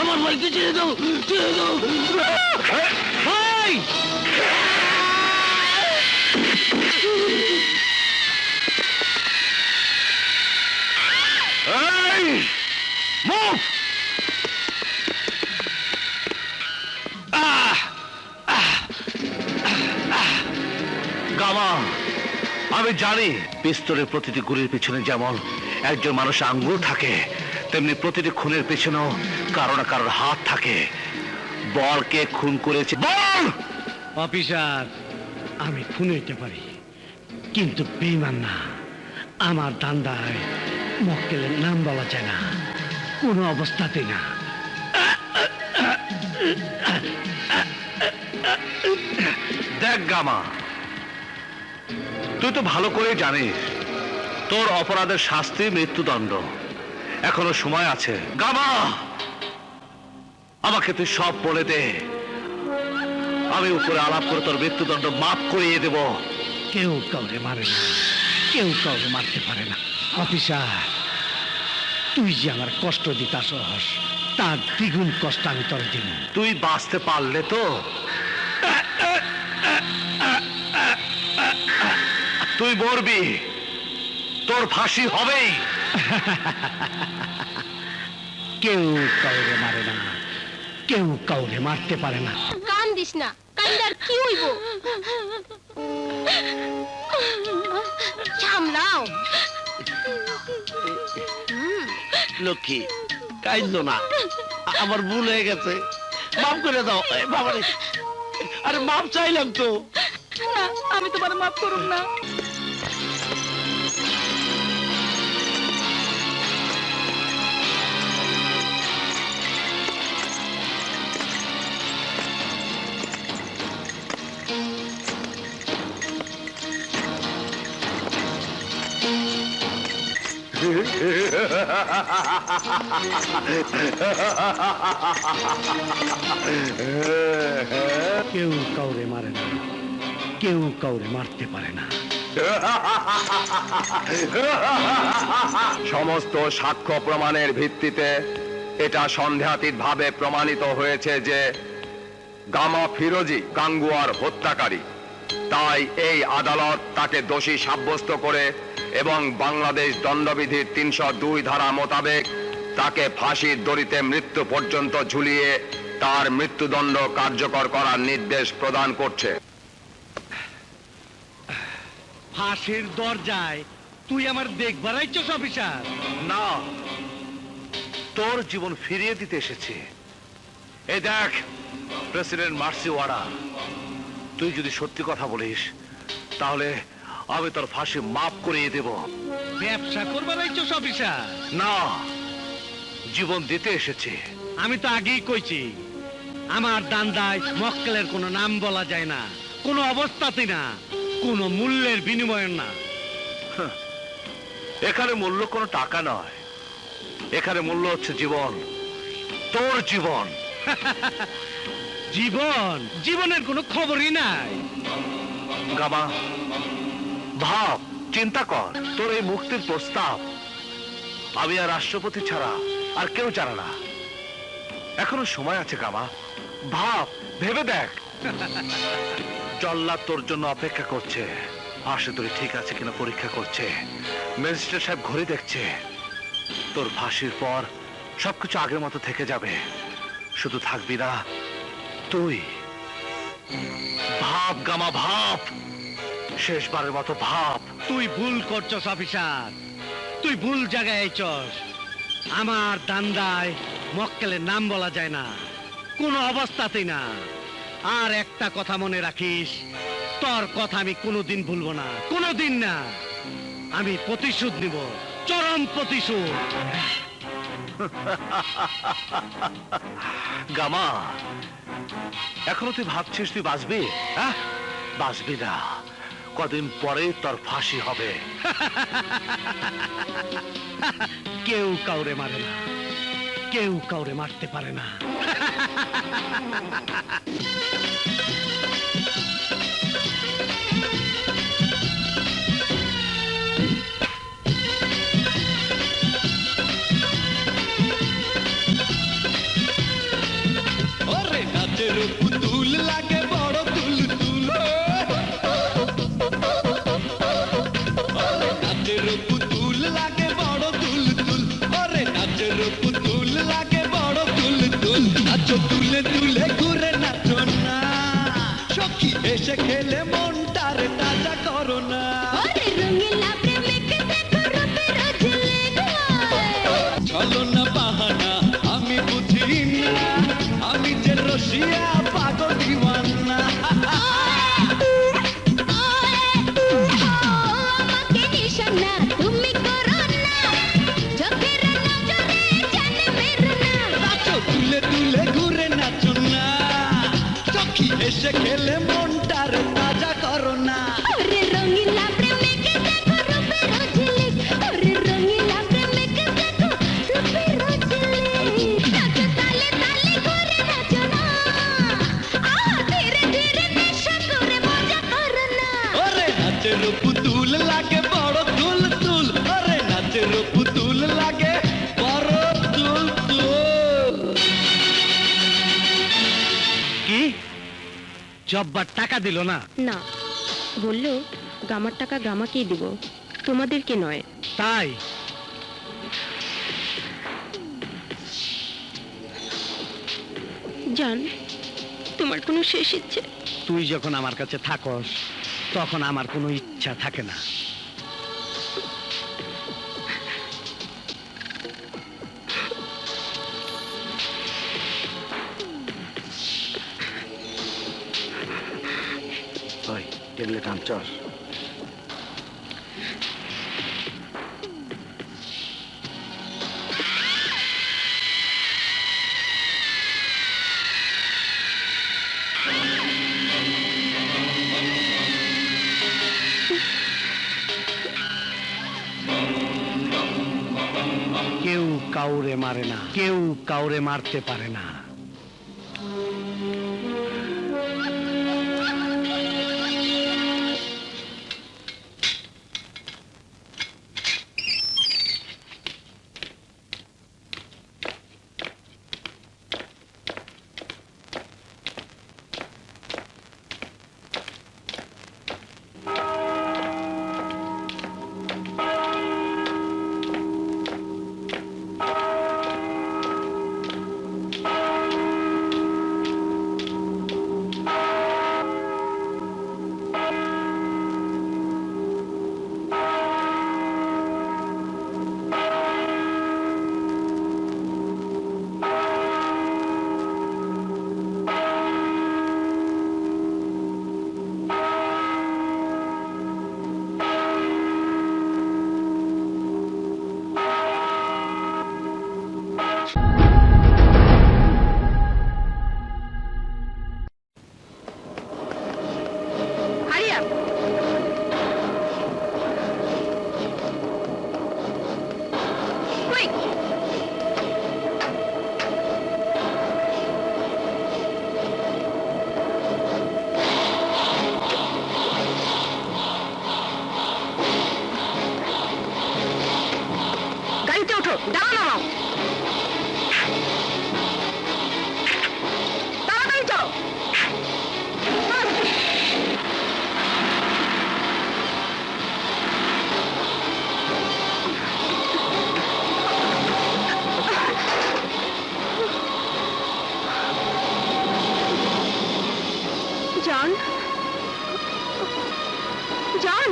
C: আমার বাড়িতে ছেড়ে দাও, ছেড়ে দাও। ভাই
A: এই মুভ গামা আমি জানি পিস্তলের প্রতিটি গুলির পিছনে যেমন একজন মানুষ আঙ্গুল থাকে, তেমনি প্রতিটি খুনের পেছনেও কারো না কারোর হাত থাকে। বল কে খুন করেছে বল।
C: অফিসার, আমি খুন হইতে পারি, কিন্তু বেঈমান না। আমার দান্দায় মক্কেলের নাম বলা যায় না, কোনো অবস্থাতেই না।
A: দেখ গামা, তুই তো ভালো করে জানিস তোর অপরাধের শাস্তি মৃত্যুদণ্ড। এখনো সময় আছে। গামা, আমাকে তুই সব বলে দে, আমি উপরে আলাপ করে তোর মৃত্যুদণ্ড মাফ করিয়ে দেব।
C: কেউ কাউরে মারে না, কেউ কাউরে মারতে পারে না। অফিসার, তুই যে আমার কষ্ট দিতাছস, তার দ্বিগুণ কষ্ট আমি তোর দিব।
A: তুই বাঁচতে পারলে তো তুই মরবি, তোর ফাঁসি হবেই।
C: কেউ কাউরে মারে না, কেউ কাউরে মারতে পারে না।
E: কান দিস না, কান্দার কি হইব? সামলাও।
F: লক্ষ্মী, কাইন্দ না, আমার ভুল হয়ে গেছে, মাফ করে দাও। বাবারে, আরে মাফ চাইলাম তো।
B: না, আমি তোমার মাফ করুম না।
C: কেউ কাউরে মারে না, কেউ কাউরে মারতে পারে না।
J: সমস্ত সাক্ষ্য প্রমাণের ভিত্তিতে এটা সন্দেহাতীতভাবে প্রমাণিত হয়েছে যে গামা ফিরোজি গাঙ্গুয়ার হত্যাকারী। তাই এই আদালত তাকে দোষী সাব্যস্ত করে এবং বাংলাদেশ দণ্ডবিধির ৩০২ ধারা মোতাবেক তাকে ফাঁসির দড়িতে মৃত্যু পর্যন্ত ঝুলিয়ে তার মৃত্যুদণ্ড কার্যকর করার নির্দেশ প্রদান করছে।
C: ফাঁসির দরজায় তুই আমার দেখবার আইছস অফিসার?
A: না, তোর জীবন ফিরিয়ে দিতে এসেছি। এই দেখ প্রেসিডেন্ট মার্সি ওয়ারা, তুই যদি সত্যি কথা বলিস তাহলে আমি তোর ফাঁসি মাফ করিয়ে দেব।
C: ব্যবসা করবার আইছস অফিসার?
A: না, জীবন দিতে এসেছি।
C: আমি তো আগেই কইছি, আমার দান্দায় মক্কেলের কোনো নাম বলা যায় না, কোনো অবস্থাতেই না, কোনো মূল্যের বিনিময় না।
A: এখানে মূল্য কোনো টাকা নয়, এখানে মূল্য হচ্ছে জীবন, তোর জীবন।
C: জীবন, জীবনের কোনো খবরই নাই।
A: গামা, ভাব, চিন্তা কর, তোর এই মুক্তির প্রস্তাব আমি আর রাষ্ট্রপতি ছাড়া আর কেউ জানে না। এখনো সময় আছে গামা, ভাব, ভেবে দেখ। জল্লাদ তোর জন্য অপেক্ষা করছে, ফাঁসি তোর ঠিক আছে কিনা পরীক্ষা করছে। ম্যাজিস্ট্রেট সাহেব ঘড়ি দেখছে। তোর ফাঁসির পর সবকিছু আগের মতো থেকে যাবে, শুধু থাকবি না তুই। ভাব গামা, ভাব, শেষবারের মতো ভাব।
C: তুই ভুল করছস অফিসার, তুই ভুল জায়গায় আইছস। আমার দান্দায় মক্কেলের নাম বলা যায় না, কোনো অবস্থাতেই না। আর একটা কথা মনে রাখিস, তোর কথা আমি কোনোদিন ভুলবো না, কোনোদিন না। আমি প্রতিশোধ নিব, চরম প্রতিশোধ।
A: গামা, এখনো তুই ভাবছিস তুই বাঁচবি? হ্যাঁ, বাঁচবি না, কদিন পরে তোর ফাঁসি হবে।
C: কেউ কাউরে মারে না, কেউ কাউরে মারতে পারে না।
G: ওরে নাচের পুতুল লাগে নাচো তুলে তুলে ঘুরে নাচো না সখী এসে খেলে মনটারে তাজা করো না
E: ওরে রঙিলা প্রেমিক দেখো রূপের ঝিলিক
G: চলো না বাহানা আমি বুঝি না আমি যে রসিয়া পাগল দিওয়ানা
E: আমাকে নিশানা তুমি করো না চোখের নজরে জানে মেরো না
G: নাচো তুলে তুলে ঘুরে নাচো না সখী এসে খেলে মনটারে তাজা করো না
E: ওরে রঙিলা প্রেমিক দেখো রূপের ঝিলিক ওরে রঙিলা প্রেমিক দেখো রূপের ঝিলিক নাচো তালে তালে ঘুরে নাচো না ধীরে ধীরে নেশা করে মজা করো না
G: ওরে নাচের পুতুল লাগে বড় তুল তুল ওরে নাচের পুতুল লাগে বড় তুল তুল
C: কি জব্বার টাকা দিল না?
B: না, বললো গামার টাকা গামাকেই দিব, তোমাদেরকে নয়।
C: তাই
B: জান, তোমার কোনো শেষ ইচ্ছে?
C: তুই যখন আমার কাছে থাকস তখন আমার কোনো ইচ্ছা থাকে না।
I: ওই টেবিলে টান চল।
C: কেউ কাউরে মারে না, কেউ কাউরে মারতে পারে না।
B: গাড়িতে ওঠো, দাঁড়াও, তাড়াতাড়ি চলো। জান, জান,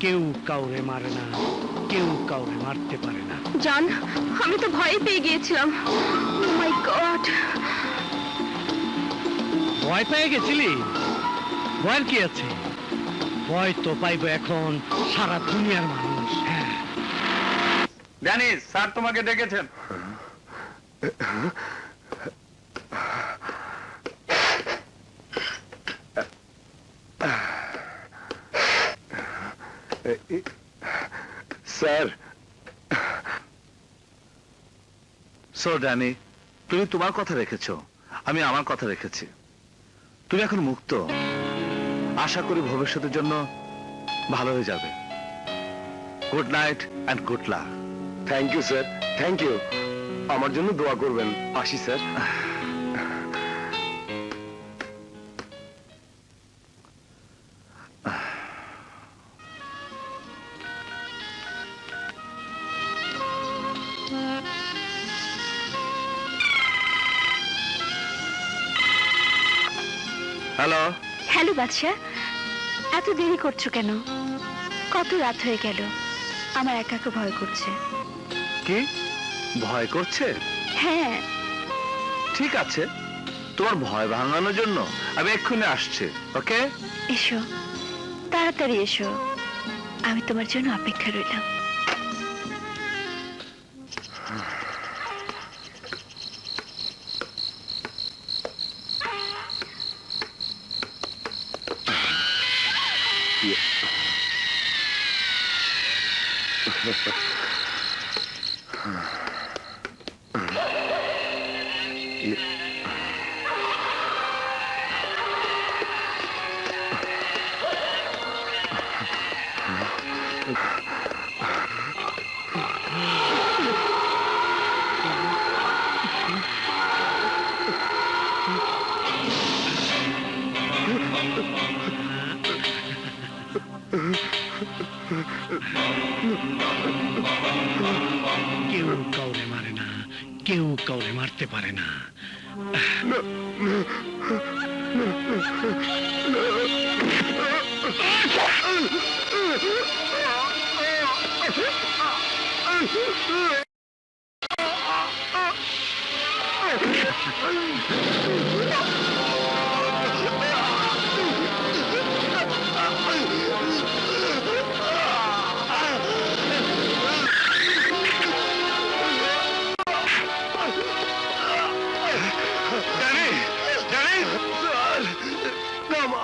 C: কেউ কাউরে মারে না, কেউ কাউরে মারতে পারে না।
B: জান, আমি তো ভয় পেয়ে গিয়েছিলাম। মাই গড!
C: ভয় পেয়ে গেছিলি? ভয়ের কি আছে? ভয় তো পাইব এখন সারা দুনিয়ার মানুষ। হ্যাঁ,
J: ড্যানিস স্যার তোমাকে ডেকেছেন।
F: স্যার,
I: সো ড্যানি, তুমি তোমার কথা রেখেছো, আমি আমার কথা রেখেছি। তুমি এখন মুক্ত। আশা করি ভবিষ্যতের জন্য ভালো হয়ে যাবে। Good night and good luck.
F: Thank you sir, thank you. আমার জন্য দোয়া করবেন। আসি স্যার।
I: হ্যালো।
B: হ্যালো বাদশা, এত দেরি করছো কেন? কত রাত হয়ে গেল, আমার একা একা ভয় করছে।
I: কি ভয় করছে?
B: হ্যাঁ।
I: ঠিক আছে, তোমার ভয় ভাঙানোর জন্য আমি এক্ষুনি আসছি। ওকে,
B: এসো, তাড়াতাড়ি এসো, আমি তোমার জন্য অপেক্ষা রইলাম।
C: কেউ কাউরে মারে না, কেউ কাউরে মারতে পারে না।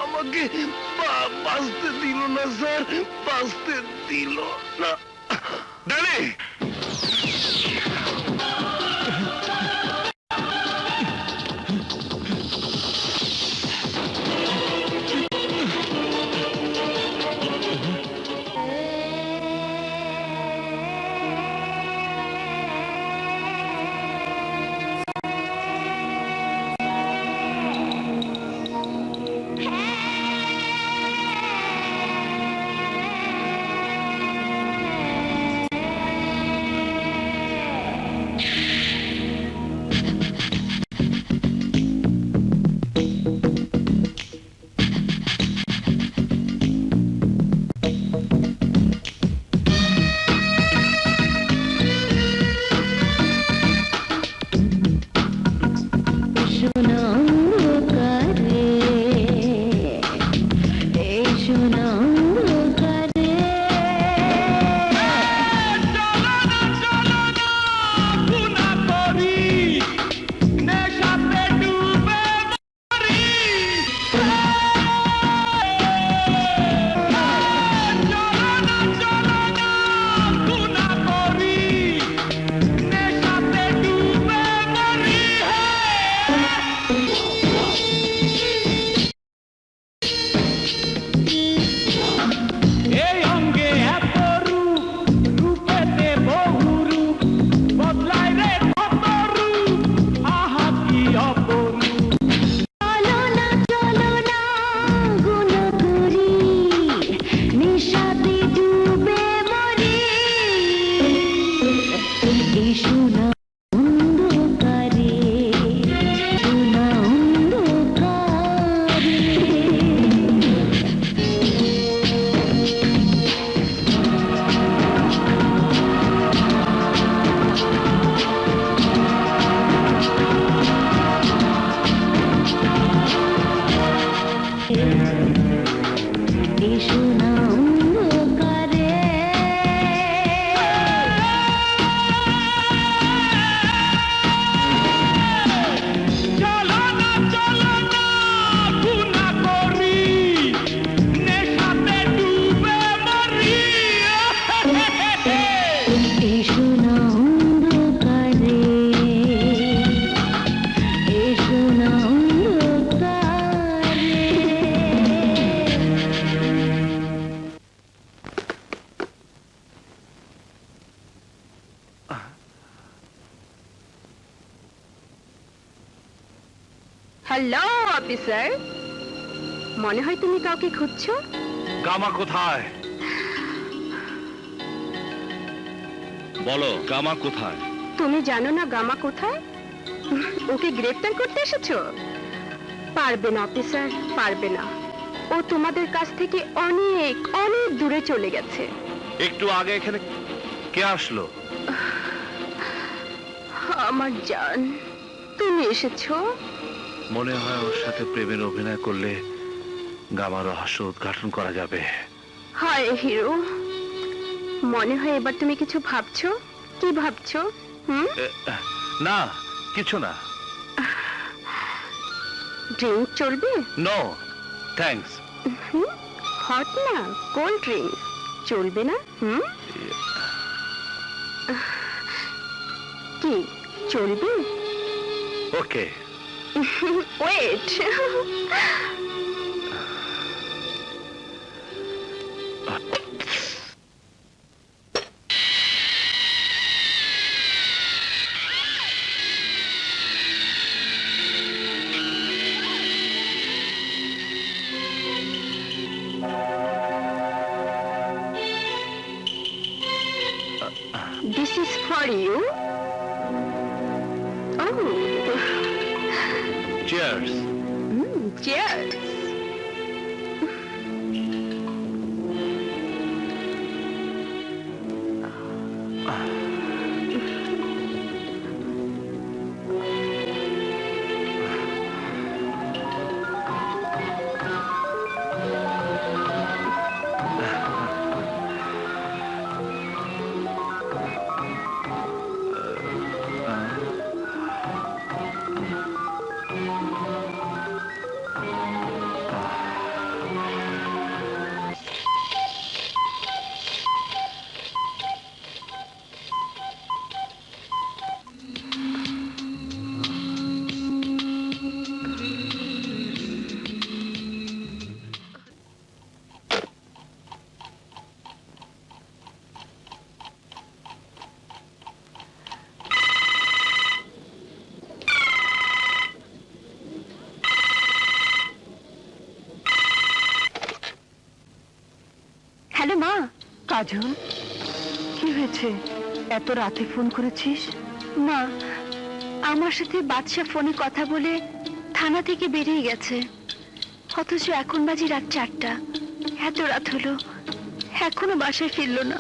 F: আমাকে বাঁচতে দিল না স্যার, বাঁচতে দিল না।
A: ড্যানি,
B: হ্যালো অফিসার, মনে হয় তুমি কাউকে খুঁজছো।
I: গামা কোথায়? বলো, গামা কোথায়?
B: তুমি জানো না গামা কোথায়? ওকে গ্রেফতার করতে এসেছো?
E: পারবে না অফিসার, পারবে না। ও তোমাদের কাছ থেকে অনেক অনেক দূরে চলে গেছে।
I: একটু আগে এখানে কে আসলো?
E: আমার জান, তুমি এসেছো।
I: মনে হয় ওর সাথে প্রেমের অভিনয় করলে গামা রহস্য উদ্ঘাটন করা যাবে।
E: হায় হিরো, মনে হয় এবার তুমি কিছু ভাবছো। কি ভাবছো?
I: না, কিছু না।
E: ড্রিঙ্ক চলবে?
I: No thanks.
E: হট না, কোল্ড ড্রিঙ্ক চলবে না? কি চলবে?
I: Okay.
E: Wait. This is for you. Oh.
I: Cheers.
E: Cheers. Hello মা।
B: কাজল, কি হয়েছে? এত রাতে ফোন করেছিস?
E: মা, আমার সাথে বাদশা ফোনে কথা বলে থানা থেকে বেরিয়ে গেছে, অথচ এখন বাজে রাত 4টা। এত রাত হলো, এখনো বাসায় ফিরলো না।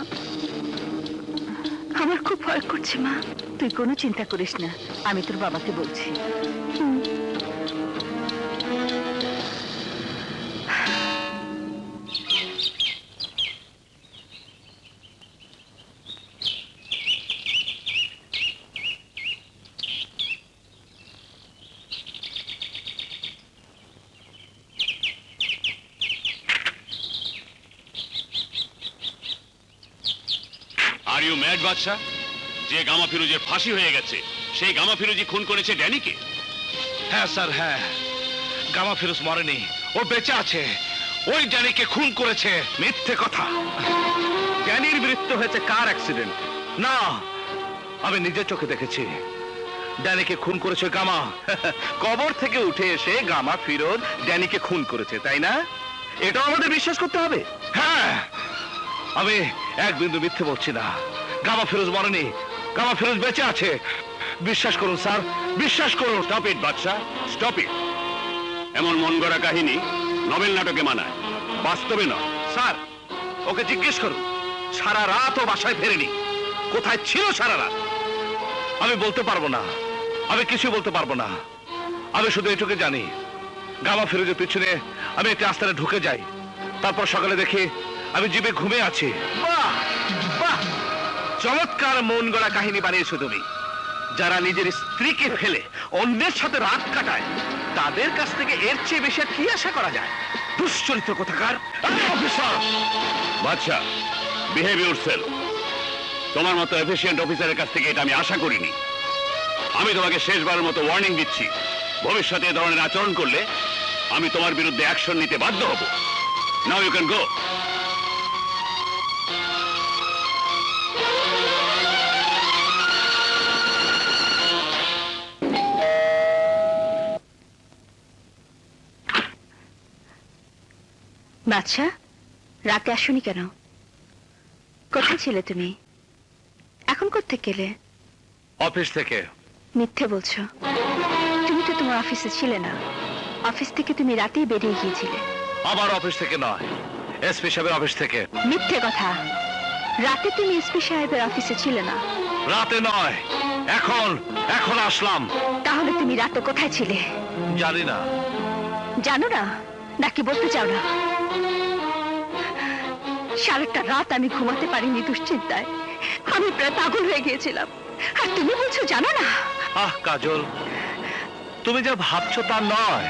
E: আমার খুব ভয় করছে মা।
B: তুই কোনো চিন্তা করিস না, আমি তোর বাবাকে বলছি।
A: আর ইউ ম্যাড বাদশা? যে গামা ফিরোজের ফাঁসি হয়ে গেছে, সেই গামা ফিরোজি খুন করেছে ড্যানিকে।
C: হ্যাঁ স্যার, হ্যাঁ। গামা ফিরোজ মরেনি, ও বেঁচে আছে। ওই ড্যানিকে খুন করেছে।
I: মিথ্যে কথা। ড্যানির মৃত্যু হয়েছে কার অ্যাক্সিডেন্ট? না, আমি নিজের চোখে দেখেছি। ড্যানিকে খুন করেছে গামা। কবর থেকে উঠে এসে গামা ফিরোজ ড্যানিকে খুন করেছে, তাই না? এটাও আমাদের বিশ্বাস করতে হবে।
C: হ্যাঁ, আমি এক বিন্দু মিথ্যে বলছি না। গামা ফিরোজ মরেনি, গামা ফিরোজ বেঁচে আছে। বিশ্বাস করুন স্যার, বিশ্বাস করুন।
A: Stop it Badsha, stop it. এমন মন গড়া কাহিনী নভেল নাটকে মানায়, বাস্তবে নয়।
I: স্যার, ওকে জিজ্ঞেস করুন, সারা রাত ও বাসায় ফেরেনি। কোথায় ছিল সারা রাত?
C: আমি বলতে পারবো না, আমি কিছু বলতে পারবো না। আমি শুধু এটুকু জানি, গামা ফিরোজের পিছনে আমি একটি আস্তানে ঢুকে যাই, তারপর সকালে দেখি আমি জিভে ঘুমিয়ে আছি।
I: বাহ বাহ, চমৎকার মন গড়া কাহিনী বানিয়েছো তুমি। যারা নিজের স্ত্রীকে ফেলে অন্যের সাথে রাত কাটায়, তাদের কাছ থেকে এর চেয়ে বেশি আর কি আশা করা যায়? দুশ্চরিত্র কোথাকার।
C: অফিসার!
A: বাদশা, বিহেভ ইউরসেলফ। তোমার মতো এফিশিয়েন্ট অফিসারের কাছ থেকে এটা আমি আশা করিনি। আমি তোমাকে শেষবারের মতো ওয়ার্নিং দিচ্ছি, ভবিষ্যতে এ ধরনের আচরণ করলে আমি তোমার বিরুদ্ধে অ্যাকশন নিতে বাধ্য হব। নাও ইউ ক্যান গো।
E: বাদশা, রাতে আসোনি কেন? কোথায় ছিলে তুমি? এখন কোত্থেকে গেলে?
I: অফিস থেকে।
E: মিথ্যে বলছো। তুমি তো তোমার অফিসে ছিলে না।
B: অফিস থেকে তুমি রাতেই বেরিয়ে গিয়েছিলে।
I: আমার অফিস থেকে নয়, এসপি সাহেবের অফিস থেকে।
B: মিথ্যে কথা, রাতে তুমি এসপি সাহেবের অফিসে ছিলে না।
I: রাতে নয়, এখন এখন আসলাম।
B: তাহলে তুমি রাতে কোথায় ছিলে?
I: জানি না।
B: জানো না নাকি বলতে চাও না? সারাটা রাত আমি ঘুমাতে পারিনি দুশ্চিন্তায়, আমি প্রায় পাগল হয়ে গিয়েছিলাম। আর তুমি বলছো জানো না?
I: আহ কাজল, তুমি যা ভাবছো তা নয়।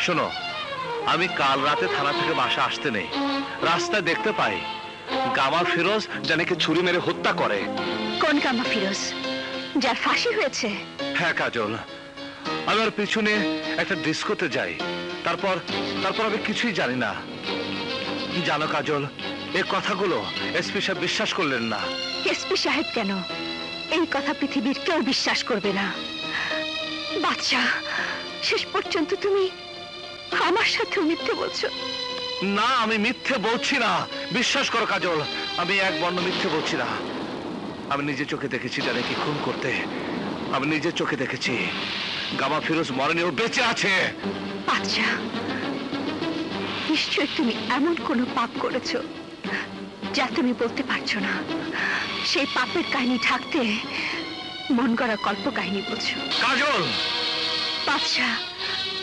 I: শোনো, আমি কাল রাতে থানা থেকে বাসা আসতে নেই, রাস্তায় দেখতে পাই গামা ফিরোজ জানিকে ছুরি মেরে হত্যা করে।
B: কোন গামা ফিরোজ, যার ফাঁসি হয়েছে?
I: হ্যাঁ কাজল, আমি ওর পিছনে একটা ডিস্কোতে যাই, তারপর তারপর আমি কিছুই জানি না। জানো কাজল, এই কথাগুলো এসপি সাহেব বিশ্বাস করলেন না।
B: এসপি সাহেব কেন? এই কথা পৃথিবীর কেউ বিশ্বাস করবে না। বাচ্চা, শেষ পর্যন্ত তুমি আমার সাথে মিথ্যে বলছো।
I: না, আমি মিথ্যে বলছি না, বিশ্বাস করো কাজল, আমি এক বর্ণ মিথ্যে বলছি না। আমি নিজে চোখে দেখেছি জানিকে খুন করতে, আমি নিজের চোখে দেখেছি। গামা ফিরোজ মরেনি, ও বেঁচে আছে।
B: বাচ্চা, নিশ্চয় তুমি এমন কোনো পাপ করেছো যা তুমি বলতে পারছো না। সেই পাপের কাহিনী ঢাকতে মন গড়া কল্প কাহিনী বলছো।
I: কাজল!
B: বাচ্চা,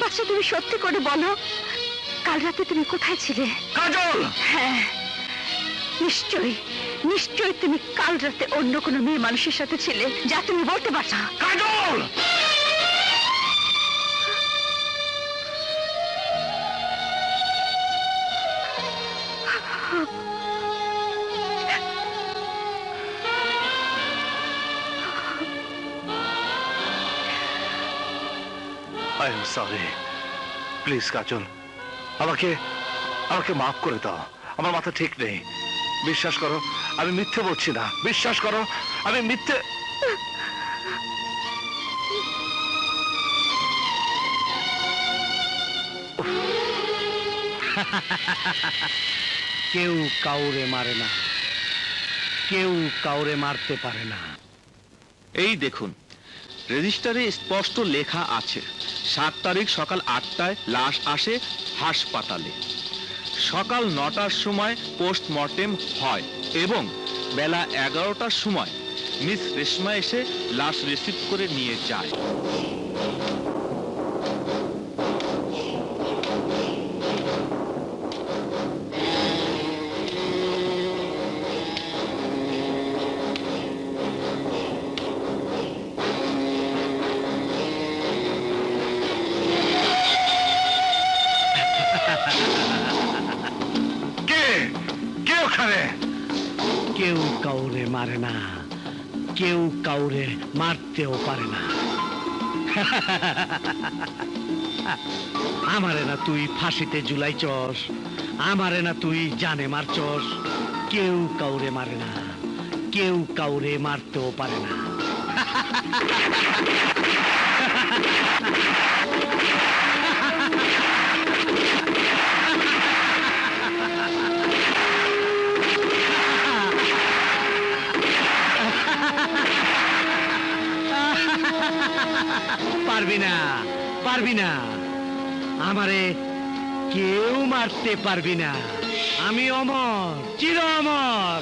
B: বাচ্চা তুমি সত্যি করে বলো, কাল রাতে তুমি কোথায় ছিলে?
I: কাজল!
B: হ্যাঁ, নিশ্চয়ই নিশ্চয়ই তুমি কাল রাতে অন্য কোনো মেয়ে মানুষের সাথে ছিলে যা তুমি বলতে পারছো না।
I: কাজল! I am sorry. প্লিজ কাজল, আমাকে আমাকে মাফ করে দাও। আমার মাথা ঠিক নেই, বিশ্বাস করো আমি মিথ্যে বলছি না, বিশ্বাস করো আমি মিথ্যে।
C: কেউ কাউরে মারে না, কেউ কাউরে মারতে পারে না।
K: এই দেখুন, রেজিস্টারে স্পষ্ট লেখা আছে 7 তারিখ সকাল 8টায় লাশ আসে হাসপাতালে, সকাল 9টার সময় পোস্টমর্টেম হয় এবং বেলা 11টার সময় মিস রেশমা এসে লাশ রিসিভ করে নিয়ে যায়।
C: কেউ কাউরে মারে না, কেউ কাউরে মারতেও পারে না। আমারে না তুই ফাঁসিতে ঝুলাইছস, আমারে না তুই জানে মারছস। কেউ কাউরে মারে না, কেউ কাউরে মারতেও পারে না। পারবি না, পারবি না, আমারে কেউ মারতে পারবি না। আমি অমর, চির অমর।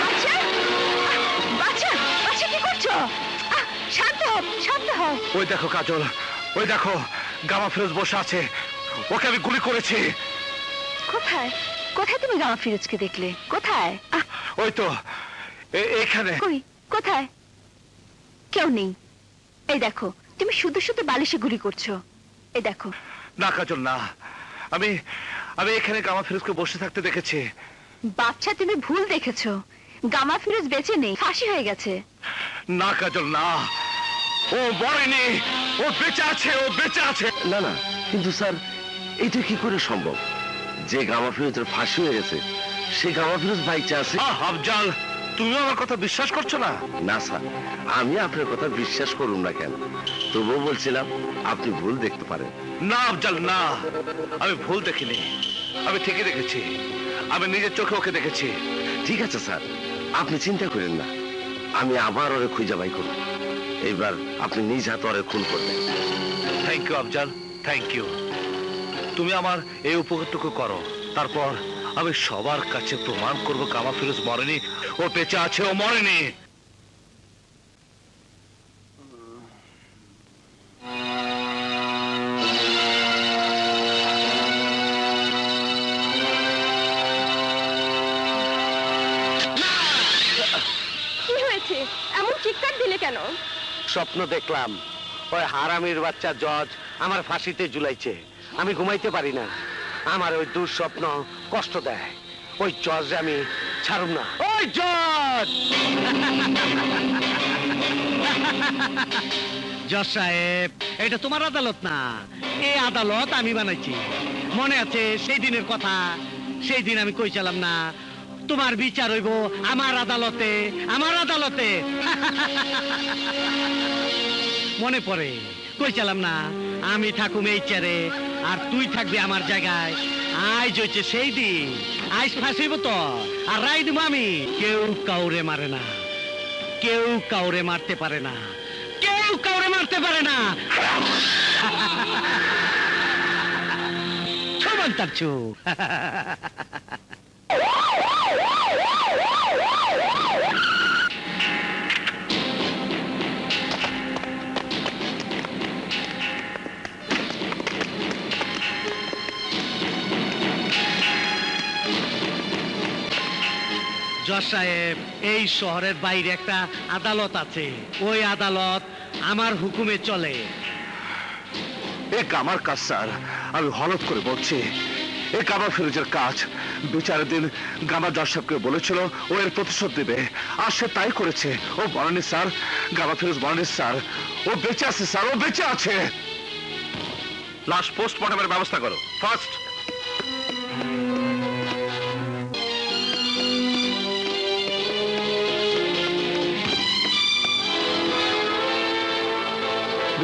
B: বাচ্চা, বাচ্চা, বাচ্চা কি করছো? শান্ত হও, শান্ত হও।
I: ওই দেখো কাজল, ওই দেখো গামা ফিরোজ বসে আছে, ওকে আমি গুলি করেছি।
B: কোথায় কোথায় তুমি গামা ফিরোজকে দেখলে? কোথায়?
I: ওই তো এখানে।
B: কই, কোথায়? কেউ নেই। এই দেখো, তুমি শুধু শুধু বালিশে গুলি করছো। এই দেখো।
I: না কাজল না, আমি আমি এখানে গামা ফিরোজকে বসে থাকতে দেখেছি।
B: বাচ্চা, তুমি ভুল দেখেছো। গামা ফিরোজ বেঁচে নেই, ফাঁসি হয়ে গেছে।
I: না কাজল না, ও মরেনি, ও বেঁচে আছে, ও বেঁচে আছে।
F: না না, কিন্তু স্যার এটা কি করে সম্ভব? যে গামা ফিরোজের ফাঁসি হয়ে গেছে সে গামা ফিরোজ বাইচে আছে।
I: আফজাল, তুমি আমার কথা বিশ্বাস করছো না?
F: না স্যার, আমি আপনার কথা বিশ্বাস করুন না কেন, তবুও বলছিলাম আপনি ভুল দেখতে পারেন।
I: না আফজাল না, আমি ভুল দেখিনি, আমি ঠিকই দেখেছি, আমি নিজের চোখে ওকে দেখেছি।
F: ঠিক আছে স্যার, আপনি চিন্তা করেন না, আমি আবার ওরে খুঁজে বাই করব। এইবার আপনি নিজ হাতে ওরে খুন করবেন।
I: Thank you Afzal, thank you. তুমি আমার এই উপকারটুকু করো, তারপর আমি সবার কাছে প্রমাণ করবো কামা ফিরোজ মরেনি, ও বেঁচে আছে, ও মরেনি।
B: কি হয়েছে, এমন চিৎকার দিলে কেন?
F: স্বপ্ন দেখলাম ওই হারামির বাচ্চা জজ আমার ফাঁসিতে ঝুলাইছে। আমি ঘুমাইতে পারি না, আমার ওই দুঃস্বপ্ন কষ্ট দেয়। ওই জজ আমি ছাড়ুম না। ওই জজ!
C: জজ সাহেব, এটা তোমার আদালত না, এই আদালত আমি বানাইছি। মনে আছে সেই দিনের কথা? সেই দিন আমি কইছিলাম না তোমার বিচার হইব আমার আদালতে, আমার আদালতে। মনে পড়ে কইছিলাম না আমি থাকুম এই চেয়ারে আর তুই থাকবি আমার জায়গায়? আজ হচ্ছে সেই দিন, আজ ফাঁসিব তো আর রায় দিব আমি। কেউ কাউরে মারে না, কেউ কাউরে মারতে পারে না, কেউ কাউরে মারতে পারে না। সমান তার চুপ। জজ সাহেব, এই শহরের বাইরে একটা আদালত আছে, ওই আদালত আমার হুকুমে চলে।
I: এ কামার কাজ স্যার, আমি হলফ করে বলছি, এ কামা ফিরোজের কাজ। বিচারের দিন গামা জজ সাহেবকে বলেছিল ও এর প্রতিশোধ দেবে, আর সে তাই করেছে। ও মরেনি স্যার, গামা ফিরোজ মরেনি স্যার, ও বেঁচে আছে স্যার, ও বেঁচে আছে।
A: লাশ পোস্টমর্টমের ব্যবস্থা করো ফার্স্ট।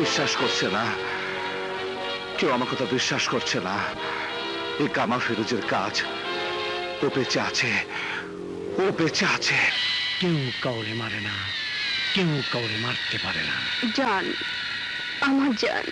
I: বিশ্বাস করছে না কেউ, আমার কথা বিশ্বাস করছে না। এই কামা ফিরোজের কাজ, ও বেঁচে আছে, ও বেঁচে আছে।
C: কেউ কাউরে মারে না, কেউ কাউরে মারতে পারে না।
B: জান, আমার জান।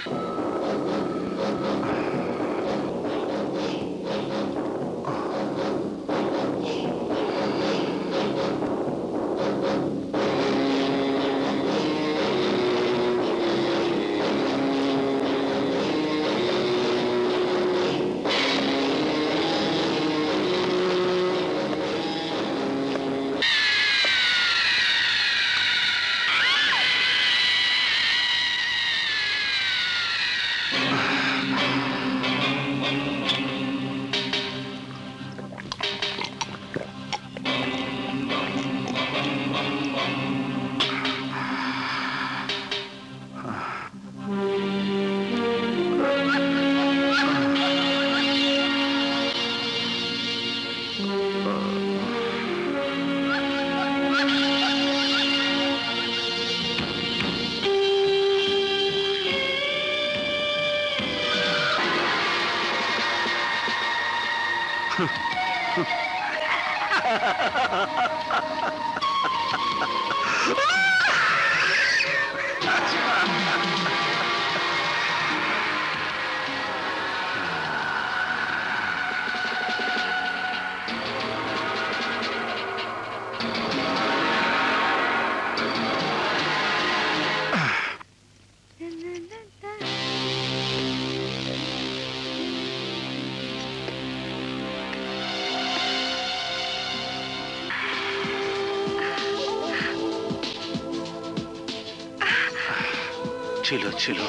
I: ছিল ছিল,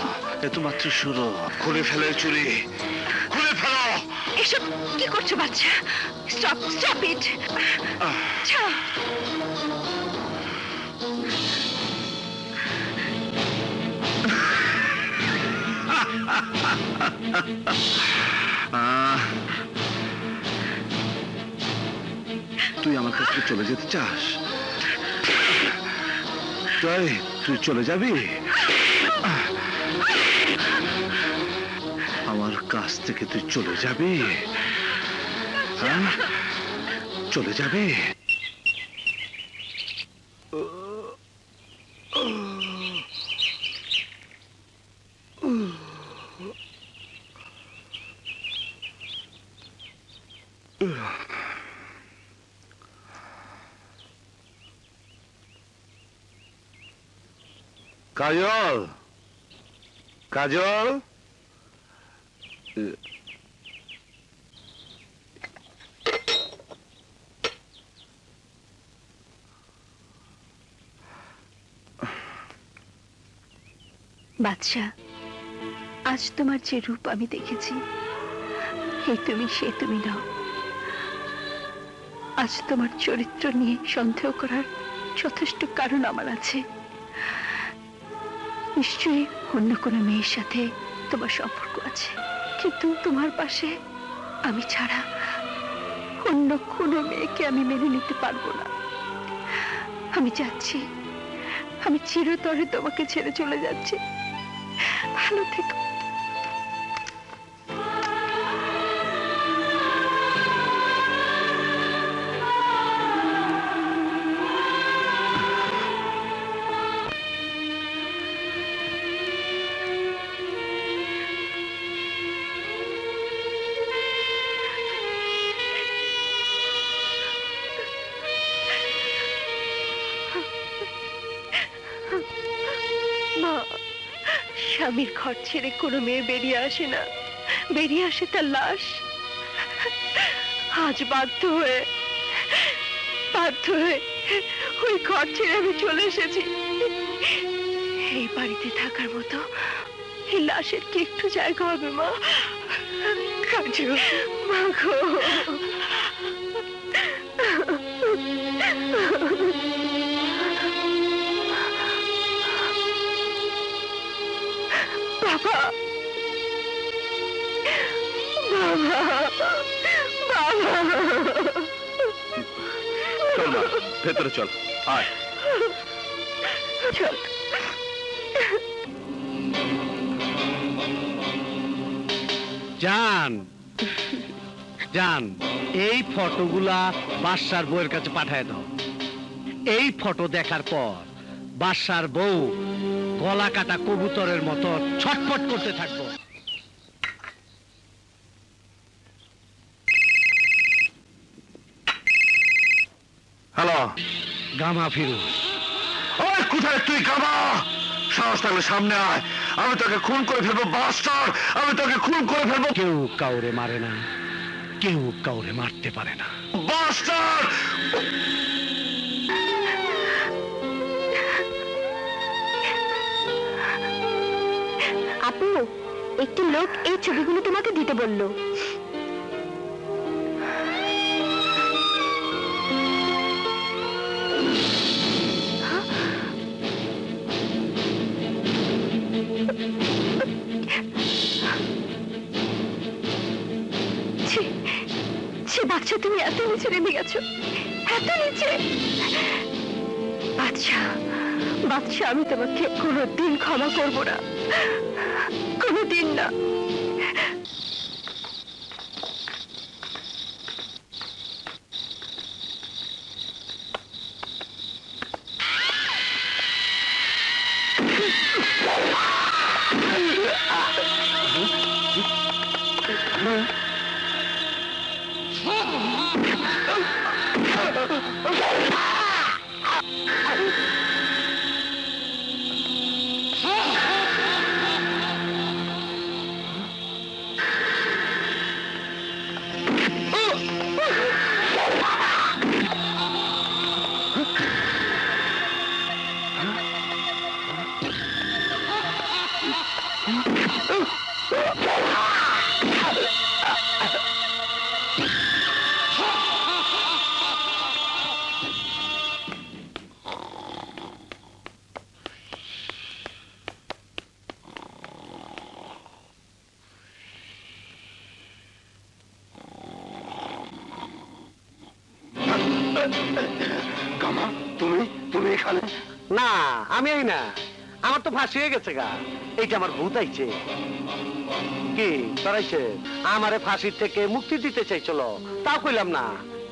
I: এ তো মাত্র শুরু। খুলে ফেলে চুরি, খুলে ফেলো।
B: এসব কি করছো বাচ্চা? Stop, stop it. ছাড়ো।
I: তুই আমার কাছ থেকে চলে যেতে চাস? তুই চলে যাবি? আমার কাছ থেকে তুই চলে যাবি? হ্যাঁ, চলে যাবি? কাজল, কাজল,
B: বাদশা, আজ তোমার যে রূপ আমি দেখেছি, এই তুমি সে তুমি নাও। আজ তোমার চরিত্র নিয়ে সন্দেহ করার যথেষ্ট কারণ আমার আছে। নিশ্চয়ই অন্য কোনো মেয়ের সাথে তোমার সম্পর্ক আছে, কিন্তু তোমার পাশে আমি ছাড়া অন্য কোনো মেয়েকে আমি মেনে নিতে পারবো না। আমি যাচ্ছি, আমি চিরতরে তোমাকে ছেড়ে চলে যাচ্ছি। ভালো থেকো। মা, স্বামীর ঘর ছেড়ে কোনো মেয়ে বেরিয়ে আসে না, বেরিয়ে আসে তার লাশ। আজ বাধ্য হয়ে ওই ঘর ছেড়ে আমি চলে এসেছি। এই বাড়িতে থাকার মতো এই লাশের কি একটু জায়গা হবে মা? কাজু, মা গো, বাবা, বাবা, বাবা।
I: চল মা, ভেতরে চল, আয়।
B: চল।
C: জান, জান, এই ফটোগুলা বাদশার বউয়ের কাছে পাঠায় দাও। এই ফটো দেখার পর বাদশার বউ গলা কাটা কবুতরের মতো ছটফট করতে থাকবো।
I: হ্যালো,
C: গামা ফিরোজ।
I: ওই কোথায় তুই গামা? সাহস থাকলে সামনে আয়, আমি তোকে খুন করে ফেলবো বাস্টার, আমি তোকে খুন করে ফেলবো।
C: কেউ কাউরে মারে না, কেউ কাউরে মারতে পারে না
I: বাস্টার।
B: আপু, একটি লোক এই ছবিগুলো তোমাকে দিতে বললো। বাচ্চা, তুমি এত নিচে নেমে গেছো, এত নিচে। বাচ্চা, বাচ্চা, আমি তোমাকে কোনোদিন ক্ষমা করবো না, কোনোদিন না।
F: গামা, তুমি তুমি এখানে?
C: না, আমি এই না, আমার তো ফাঁসি হয়ে গেছে গা। এইটা আমার ভূত আইছে। কি করাইছে? আমারে ফাঁসির থেকে মুক্তি দিতে চাইছিল, তাও কইলাম না,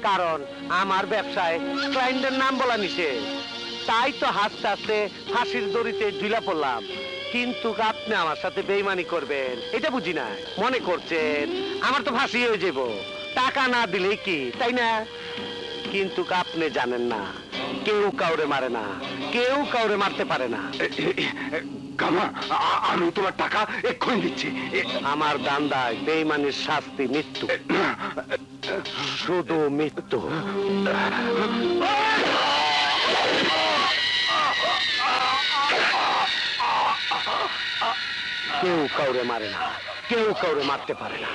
C: কারণ আমার ব্যবসায় ক্লায়েন্টের নাম বলা নিষেধ। তাই তো হাসতে হাসতে ফাঁসির দড়িতে ঝুলা পড়লাম। কিন্তু আপনি আমার সাথে বেইমানি করবেন এটা বুঝি না। মনে করছেন আমার তো ফাঁসি হয়ে যাব, টাকা না দিলে কি, তাই না? কিন্তু আপনি জানেন না, কেউ কাউরে মারে না, কেউ কাউরে মারতে পারে না।
F: গামা, আমি তোমার টাকা এক্ষুনি দিচ্ছি।
C: আমার দান্দায় বেইমানির শাস্তি মৃত্যু, শুধু মৃত্যু। কেউ কাউরে মারে না, কেউ কাউরে মারতে পারে না।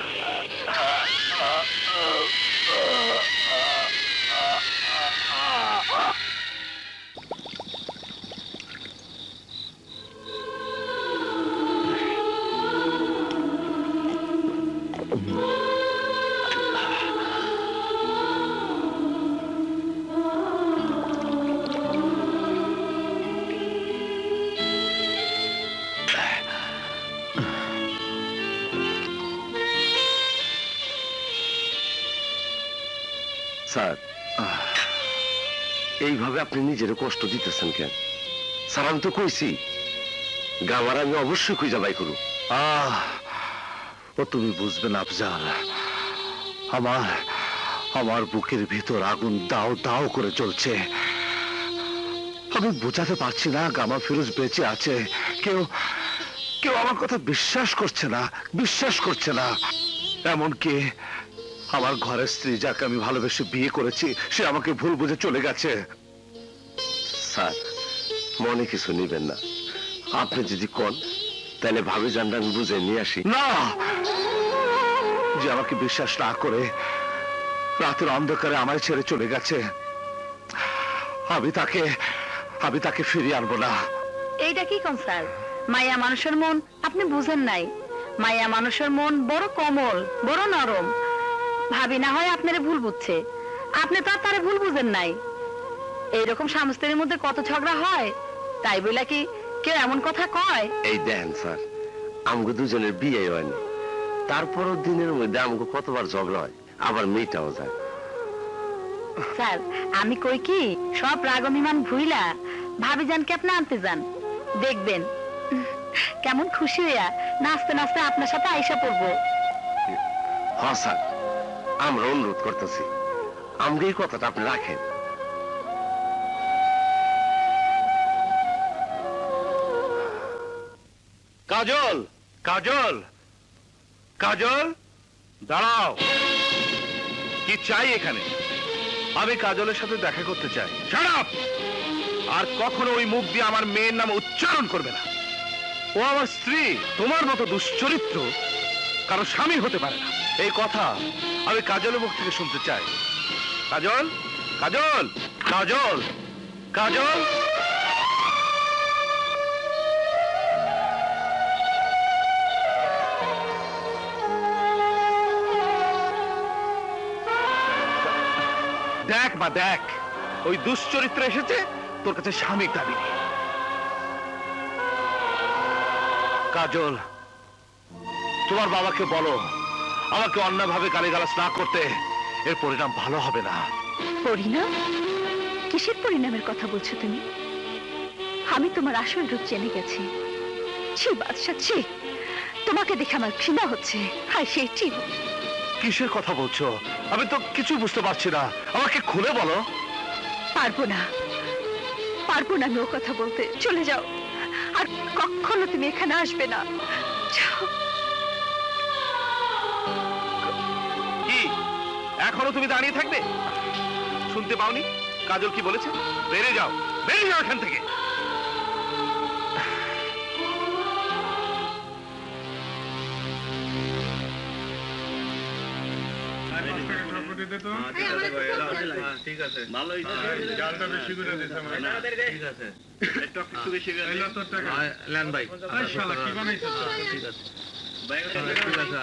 F: স্যার, এইভাবে আপনি নিজের কষ্ট দিতেছেন কেন? স্যার, আমি তো কইছি গামার আমি অবশ্যই খুঁজে বাই করু।
I: ও তুমি বুঝবে না আফজাল, আমার আমার বুকের ভিতর আগুন দাও দাও করে চলছে। আমি বোঝাতে পারছি না গামা ফিরোজ বেঁচে আছে। কেউ কেউ আমার কথা বিশ্বাস করছে না, বিশ্বাস করছে না। এমনকি আমার ঘরের স্ত্রী, যাকে আমি ভালোবেসে বিয়ে করেছি, সে আমাকে ভুল বুঝে চলে গেছে।
F: স্যার, মনে কিছু নিবেন না। আপনি যদি কোন, তাহলে ভাবি জানটা আমি বুঝে নিয়ে আসি।
I: না, যে আমাকে বিশ্বাস না করে রাতের অন্ধকারে আমায় ছেড়ে চলে গেছে, আমি তাকে ফিরিয়ে আনবো না।
B: এইটা কি কোন স্যার? মায়া মানুষের মন আপনি বুঝেন নাই। মায়া মানুষের মন বড় কোমল, বড় নরম। ভাবি না হয় আপনারে ভুল বুঝছে, আপনি তো আর তারে ভুল বুঝেন নাই। এইরকম স্বামী স্ত্রীর মধ্যে কত ঝগড়া হয়, তাই বলে কি কেউ এমন কথা কয়?
F: এই দেখেন স্যার, আমগো দুজনের বিয়ে হয়নি, তারপরও দিনের মধ্যে আমগো কতবার ঝগড়া হয়, আবার মেয়েটাও যায়।
B: স্যার, আমি কই কি সব রাগ অভিমান ভুইলা ভাবি জানকে আপনি আনতে যান, দেখবেন কেমন খুশি হইয়া নাচতে নাচতে আপনার সাথে আইসা পড়বো।
F: হ্যাঁ স্যার, আমরা অনুরোধ করতেছি, আমরা এই কথাটা আপনি রাখেন।
I: কাজল, কাজল, কাজল, দাঁড়াও। কি চাই এখানে? আমি কাজলের সাথে দেখা করতে চাই। Shut up! আর কখনো ওই মুখ দিয়ে আমার মেয়ের নাম উচ্চারণ করবে না। ও আমার স্ত্রী, তোমার মতো দুশ্চরিত্র কারো স্বামী হতে পারে না। এই কথা আমি কাজলের মুখ থেকে শুনতে চাই। কাজল, কাজল, কাজল, কাজল। দেখ মা, দেখ, ওই দুশ্চরিত্র এসেছে তোর কাছে স্বামীর দাবি নিয়ে। কাজল, তোমার বাবাকে বলো আমাকে অন্যভাবে গালিগালাজ না করতে। এর পরিণাম ভালো হবে না।
B: পরিণাম? কিসের পরিণামের কথা বলছো তুমি? আমি তোমার আসল রূপ জেনে গেছি। ছি বাদশা, ছি, তোমাকে দেখে আমার ঘৃণা হচ্ছে। হায় সেই ছি।
I: কিসের কথা বলছো? আমি তো কিছু বুঝতে পারছি না, আমাকে খুলে বলো।
B: পারবো না, পারবো না ও কথা বলতে। চলে যাও, আর কখনো তুমি এখানে আসবে না। যাও।
A: কি এখনো তুমি দাঁড়িয়ে থাকবে? শুনতে পাওনি কাজল কি বলেছে? বেরিয়ে যাও, বেরিয়ে যাও এখান থেকে।
H: ঠিক আছে, ভালোই জালটা বেশি করে দিতে হবে। ঠিক আছে, একটু বেশি করে দিলে তো টাকা লেন ভাই। শালা কি বানাইছো? ঠিক আছে ভাই, ঠিক আছে।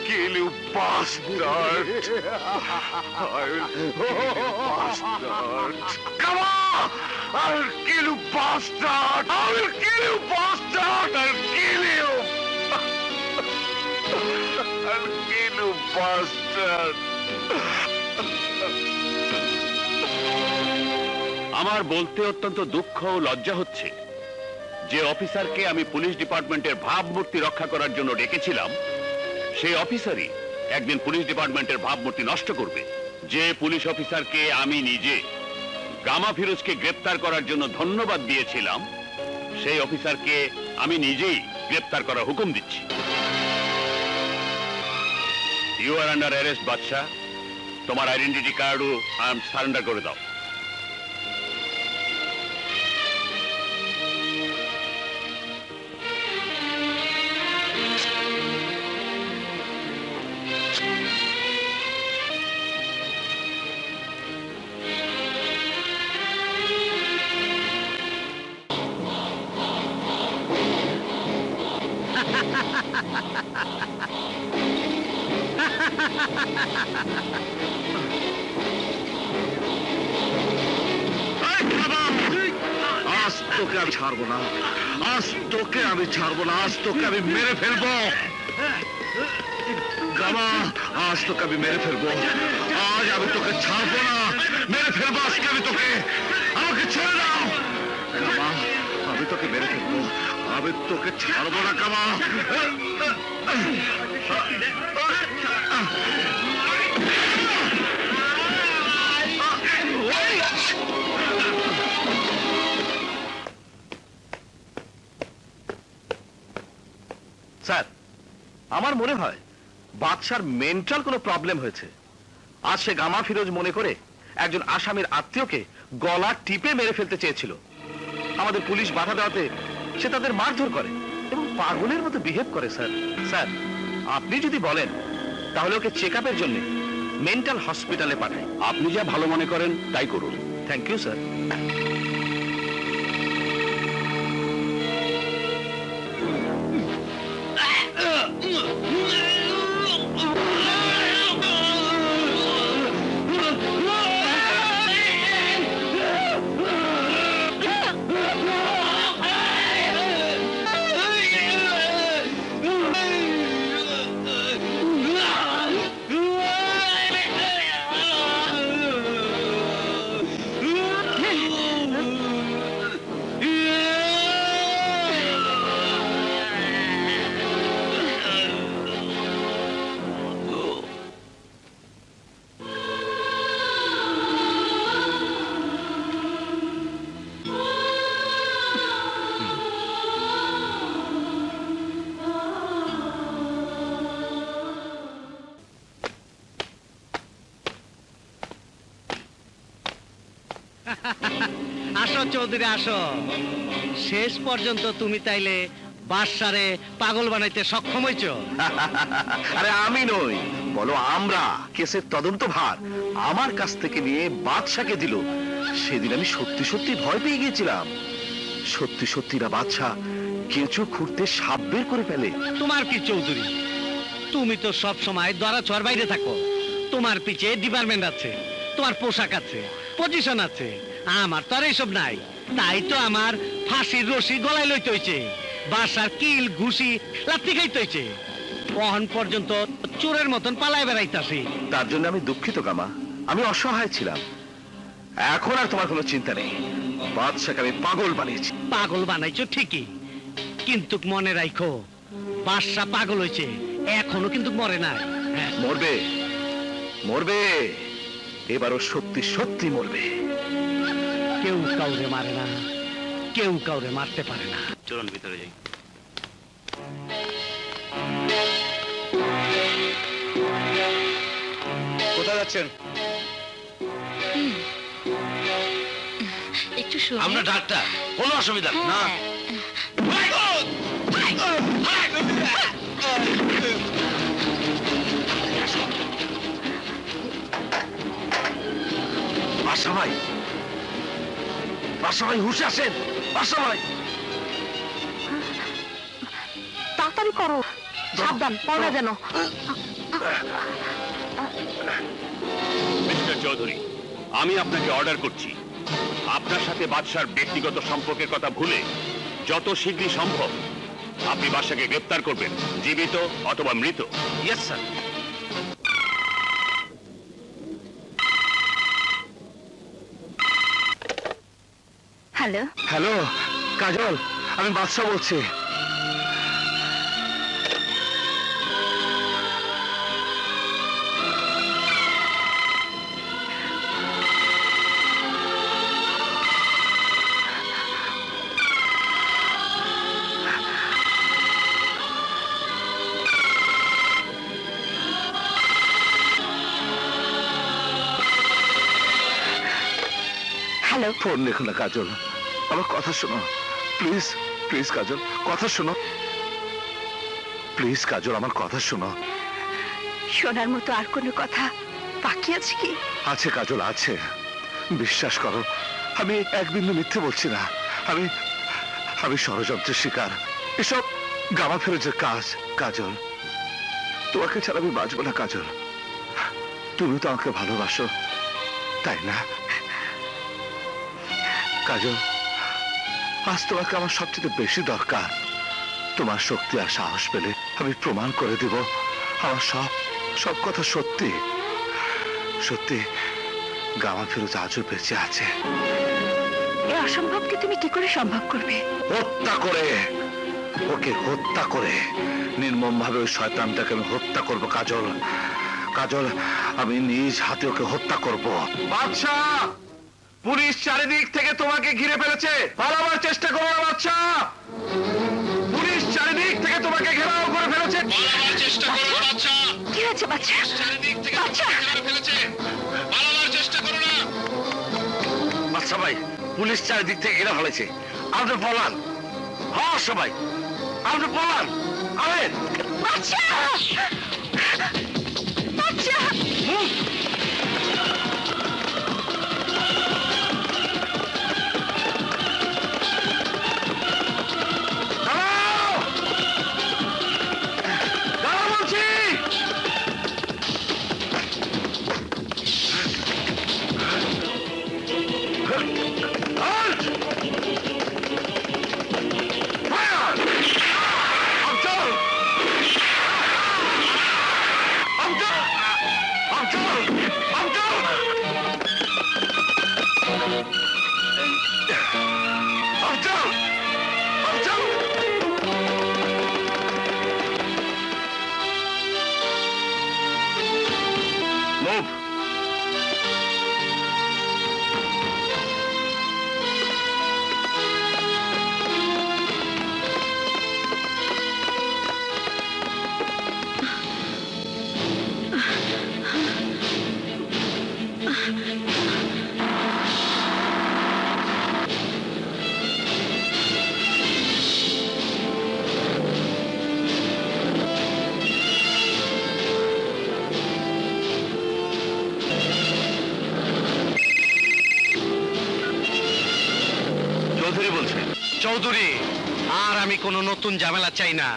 A: kill you, bastard! I will kill you, bastard! Come on! I'll kill you, bastard! I will kill you, bastard! I'll kill you! I'll kill you, bastard! আমার বলতে অত্যন্ত দুঃখ ও লজ্জা হচ্ছে যে অফিসারকে আমি পুলিশ ডিপার্টমেন্টের ভাবমূর্তি রক্ষা করার জন্য ডেকেছিলাম সেই অফিসারই একদিন পুলিশ ডিপার্টমেন্টের ভাবমূর্তি নষ্ট করবে। যে পুলিশ অফিসারকে আমি নিজে গামা ফিরোজকে গ্রেপ্তার করার জন্য ধন্যবাদ দিয়েছিলাম সেই অফিসারকে আমি নিজেই গ্রেপ্তার করার হুকুম দিচ্ছি। ইউ আর আন্ডার অ্যারেস্ট বাদশা। তোমার আইডেন্টিটি কার্ডও সারেন্ডার করে দাও।
I: আজ তোকে আমি ছাড়বো না, আজ তোকে আমি ছাড়বো না, আজ তোকে আমি মেরে ফেলবো। গামা, আজ তোকে আমি মেরে ফেলবো, আজ আমি তোকে ছাড়বো না, মেরে ফেলবো আজকে আমি তোকে। আমাকে ছেড়ে দাও গামা, আমি তোকে মেরে ফেলবো, আমি তোকে ছাড়বো না গামা। স্যার, আমার মনে হয় বাদশার মেন্টাল কোনো প্রবলেম হয়েছে। আজ সে গামা ফিরোজ মনে করে একজন আসামির আত্মীয়কে গলা টিপে মেরে ফেলতে চেয়েছিল। আমাদের পুলিশ বাধা দেওয়াতে সে তাদের মারধর করে এবং পাগলের মতো বিহেভ করে। স্যার, স্যার আপনি যদি বলেন তাহলে ওকে চেক আপের জন্য মেন্টাল হসপিটালে পাঠাই। আপনি যা ভালো মনে করেন তাই করুন। Thank you sir.
C: আসো চৌধুরী আসো, শেষ পর্যন্ত তুমি তাইলে বাদশারে পাগল বানাইতে সক্ষম হইছ।
I: আরে আমি নই, বলো আমরা। কেসের তদন্ত ভার আমার কাছ থেকে নিয়ে বাদশাকে দিল। সেদিন আমি সত্যি সত্যি ভয় পেয়ে গিয়েছিলাম। সত্যি সত্যি না বাদশা কেঁচো খুঁড়তে সাপ বের করে ফেলে।
C: তোমার কি চৌধুরী, তুমি তো সব সময় ধরা ছোঁয়ার বাইরে থাকো। তোমার পিছে ডিপার্টমেন্ট আছে, তোমার পোশাক আছে, পজিশন আছে। আমার তো আর এইসব নাই। তাই তো আমার ফাঁসির রশি গলায় লইতে হইছে, বাসার কিল ঘুষি লাথি খাইতে হইছে। কখন পর্যন্ত চোরের মতন পালায় বেড়াইতাছি।
I: তার জন্য আমি দুঃখিত গামা, আমি অসহায় ছিলাম। এখন আর তোমার কোনো চিন্তা নেই। বাদশাকে আমি পাগল বানিয়েছি।
C: পাগল বানাইছো ঠিকই, কিন্তু মনে রাখো বাদশা পাগল হইছে, এখনো কিন্তু মরে নাই।
I: মরবে, মরবে, এবারও সত্যি সত্যি মরবে।
C: কেউ কাউরে মারে না, কেউ কাউরে মারতে পারে না।
H: চলুন ভিতরে যাই। কোথায় যাচ্ছেন?
D: একটু শুনুন।
H: আমরা ডাক্তার, কোনো অসুবিধা না।
I: বাদশা ভাই, বাদশা ভাই হুঁশে আসেন। বাদশা ভাই
B: তাড়াতাড়ি করো, সাবধান পড়ে যেন।
A: মিস্টার চৌধুরী, আমি আপনাকে অর্ডার করছি, আপনার সাথে বাদশার ব্যক্তিগত সম্পর্কের কথা ভুলে যত শীঘ্রই সম্ভব আপনি বাদশাকে গ্রেফতার করবেন, জীবিত অথবা মৃত।
C: Yes sir.
B: হ্যালো,
I: হ্যালো কাজল, আমি বাদশা বলছি।
B: হ্যালো।
I: ফোন রেখো না কাজল, আমার কথা শোনো প্লিজ। প্লিজ কাজল, কথা শোনো প্লিজ। কাজল, আমার কথা শোনো।
B: শোনার মতো আর কোনো কথা বাকি আছে কি?
I: আছে কাজল, আছে। বিশ্বাস করো, আমি এক বিন্দু মিথ্যে বলছি না। আমি ষড়যন্ত্রের শিকার। এসব গামা ফেরজের কাজ। কাজল, তোমাকে ছাড়া আমি বাঁচবো না কাজল। তুমি তো আমাকে ভালোবাসো, তাই না কাজল? আজ তোমাকে আমার সবচেয়ে বেশি দরকার। তোমার শক্তি আর সাহস পেলে আমি প্রমাণ করে দেব আমার সব কথা সত্যি। সত্যি গামা ফিরোজ আজও বেঁচে আছে।
B: এই অসম্ভবকে তুমি কি করে সম্ভব করবে?
I: হত্যা করে, ওকে হত্যা করে নির্মম ভাবে ওই শয়তানটাকে আমি হত্যা করব কাজল। কাজল, আমি নিজ হাতে ওকে হত্যা করব।
F: বাদশা, পুলিশ চারিদিক থেকে তোমাকে ঘিরে ফেলেছে, পালাবার চেষ্টা করো না বাদশা। পুলিশ চারিদিক থেকে তোমাকে ঘেরাও করে ফেলেছে।
A: পালাবার চেষ্টা করো না বাদশা।
B: কি হয়েছে বাচ্চা?
A: চারিদিক থেকে
B: বাচ্চা!
A: ঘিরে ফেলেছে, পালাবার চেষ্টা করো না।
F: বাদশা ভাই, পুলিশ চারিদিক থেকে ঘিরে ফেলেছে, আপনি পলান। হ্যাঁ সবাই, আপনি পলান। আমেন।
B: বাচ্চা! বাচ্চা!
F: দাঁড়াও! দাঁড়াও বলছি! Halt! Fire! Abdul! Abdul! Abdul! Abdul! Abdul! Abdul! Move!
A: Chowdhury বলছেন?
C: চৌধুরী, আর আমি কোনো নতুন ঝামেলা চাই না।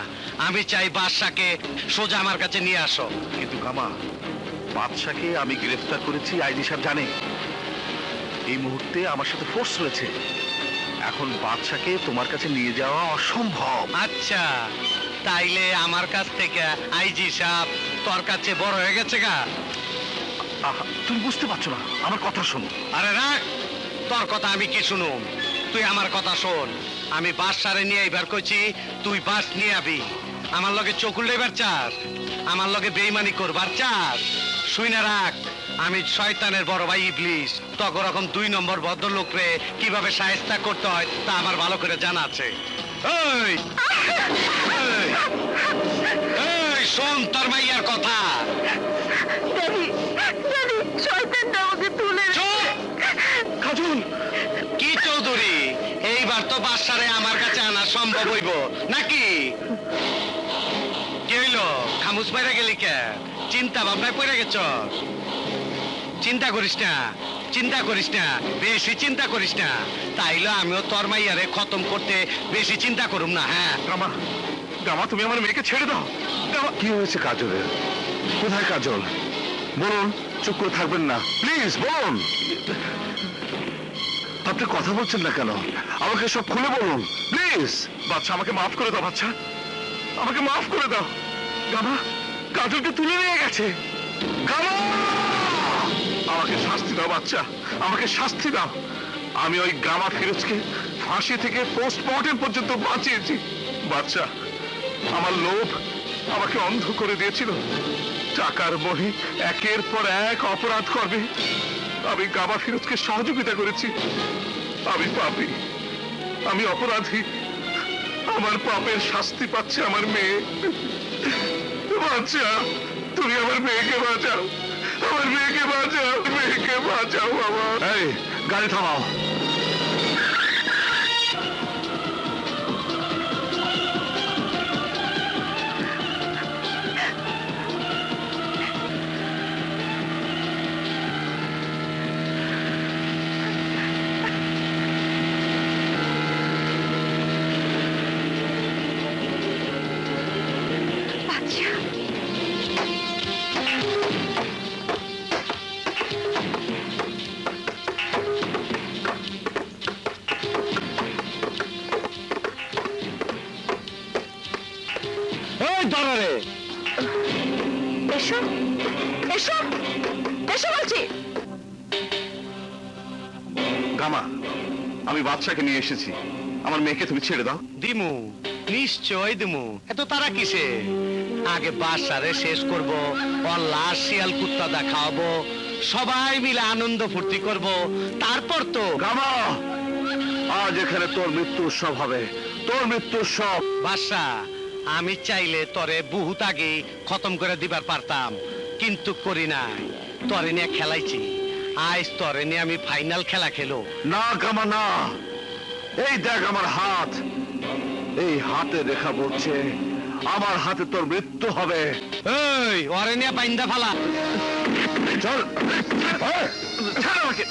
C: আমি চাই বাদশাকে সোজা আমার কাছে নিয়ে আসো।
A: কিন্তু গামা, বাদশাকে আমি গ্রেফতার করেছি, আইজি সাহেব জানে। এই মুহূর্তে আমার সাথে ফোর্স রয়েছে। এখন বাদশাকে তোমার কাছে নিয়ে যাওয়া অসম্ভব।
C: আচ্ছা, তাইলে আমার কাছ থেকে আইজি সাহেব তোর কাছে বড় হয়ে গেছে গা?
A: আহা, তুমি বুঝতে পারছো না, আমার কথা শোনো।
C: আরে রাখ, তোর কথা আমি কি শুনুম? তুই আমার কথা শোন। আমি বাস সারে নিয়ে এবার কইছি, তুই বাস নিয়ে আবি। আমার লগে চকুল লেবার চাস, আমার লগে বেইমানি করবার চাস? শুই না রাখ, আমি শয়তানের বড় ভাই ইবলিস। তখন রকম 2 নম্বর ভদ্রলোক রে কিভাবে শায়েস্তা করতে হয় তা আমার ভালো করে জানা আছে। এই এই, এই শোন তোর মাইয়ার কথা।
B: ড্যাডি, ড্যাডি, শয়তানটা আমাকে তুলে
C: কাজল! কি চৌধুরী, এইবার তো বাদশারে আমার কাছে আনা সম্ভব হইব নাকি? কি হইল? খামুস পাইরা গেলি কে? চিন্তা ভাবনায় পড়ে গেছ? চিন্তা করিস না, চিন্তা করিস না, বেশি চিন্তা করিস না। তাইলে আমিও তোর মাইয়ারে খতম করতে বেশি চিন্তা করুম না। হ্যাঁ
A: গামা, গামা, তুমি আমার মেয়েকে ছেড়ে দাও। গামা!
I: কি হয়েছে কাজলের? কোথায় কাজল? বলুন, চুপ করে থাকবেন না, প্লিজ বলুন। আপনি কথা বলছেন না কেন? আমাকে সব খুলে বলুন প্লিজ।
A: বাচ্চা, আমাকে মাফ করে দাও বাচ্চা, আমাকে মাফ করে দাও। গামা কাজলকে তুলে নিয়ে গেছে। গামা, আমাকে শাস্তি দাও বাচ্চা, আমাকে শাস্তি দাও। আমি ওই গামা ফিরোজকে ফাঁসি থেকে পোস্টমর্টেম পর্যন্ত বাঁচিয়েছি। বাচ্চা, আমার লোভ আমাকে অন্ধ করে দিয়েছিল। টাকার মোহে একের পর এক অপরাধ করবে। আমি গামা ফিরোজকে সহযোগিতা করেছি। আমি পাপী, আমি অপরাধী। আমার পাপের শাস্তি পাচ্ছে আমার মেয়ে। বাচ্চা, তুমি আমার মেয়েকে বাঁচাও, আমার মেয়েকে বাঁচাও, মেয়েকে বাঁচাও বাবা।
I: এই গাড়ি থামাও।
C: এই ধরে
B: এসো এসো এসো বলছি।
A: গামা, আমি বাচ্চাকে নিয়ে এসেছি, আমার মেয়েকে তুমি ছেড়ে দাও।
C: দিমু, নিশ্চয় দিমু। এত তারা কিসে? আগে বাসারে শেষ করব, ওর লাশ শিয়াল কুত্তা দেখাবো, সবাই মিলে আনন্দ ফুর্তি করব, তারপর তো।
I: গামা, আজ এখানে তোর মৃত্যু উৎসব হবে, তোর মৃত্যু উৎসব।
C: বাসা, আমি চাইলে তরে বহুত আগে খতম করে দিবার পারতাম, কিন্তু করি নাই। তরে নিয়ে খেলাইছি, আজ তরে নিয়ে আমি ফাইনাল খেলা খেলো।
I: না গামা না, এই দেখ আমার হাত, এই হাতে রেখা বলছে আমার হাতে তোর মৃত্যু হবে।
C: এই ওরে নিয়ে বাইন্দা ফালা।
I: চল,
A: ছাড় আমাকে।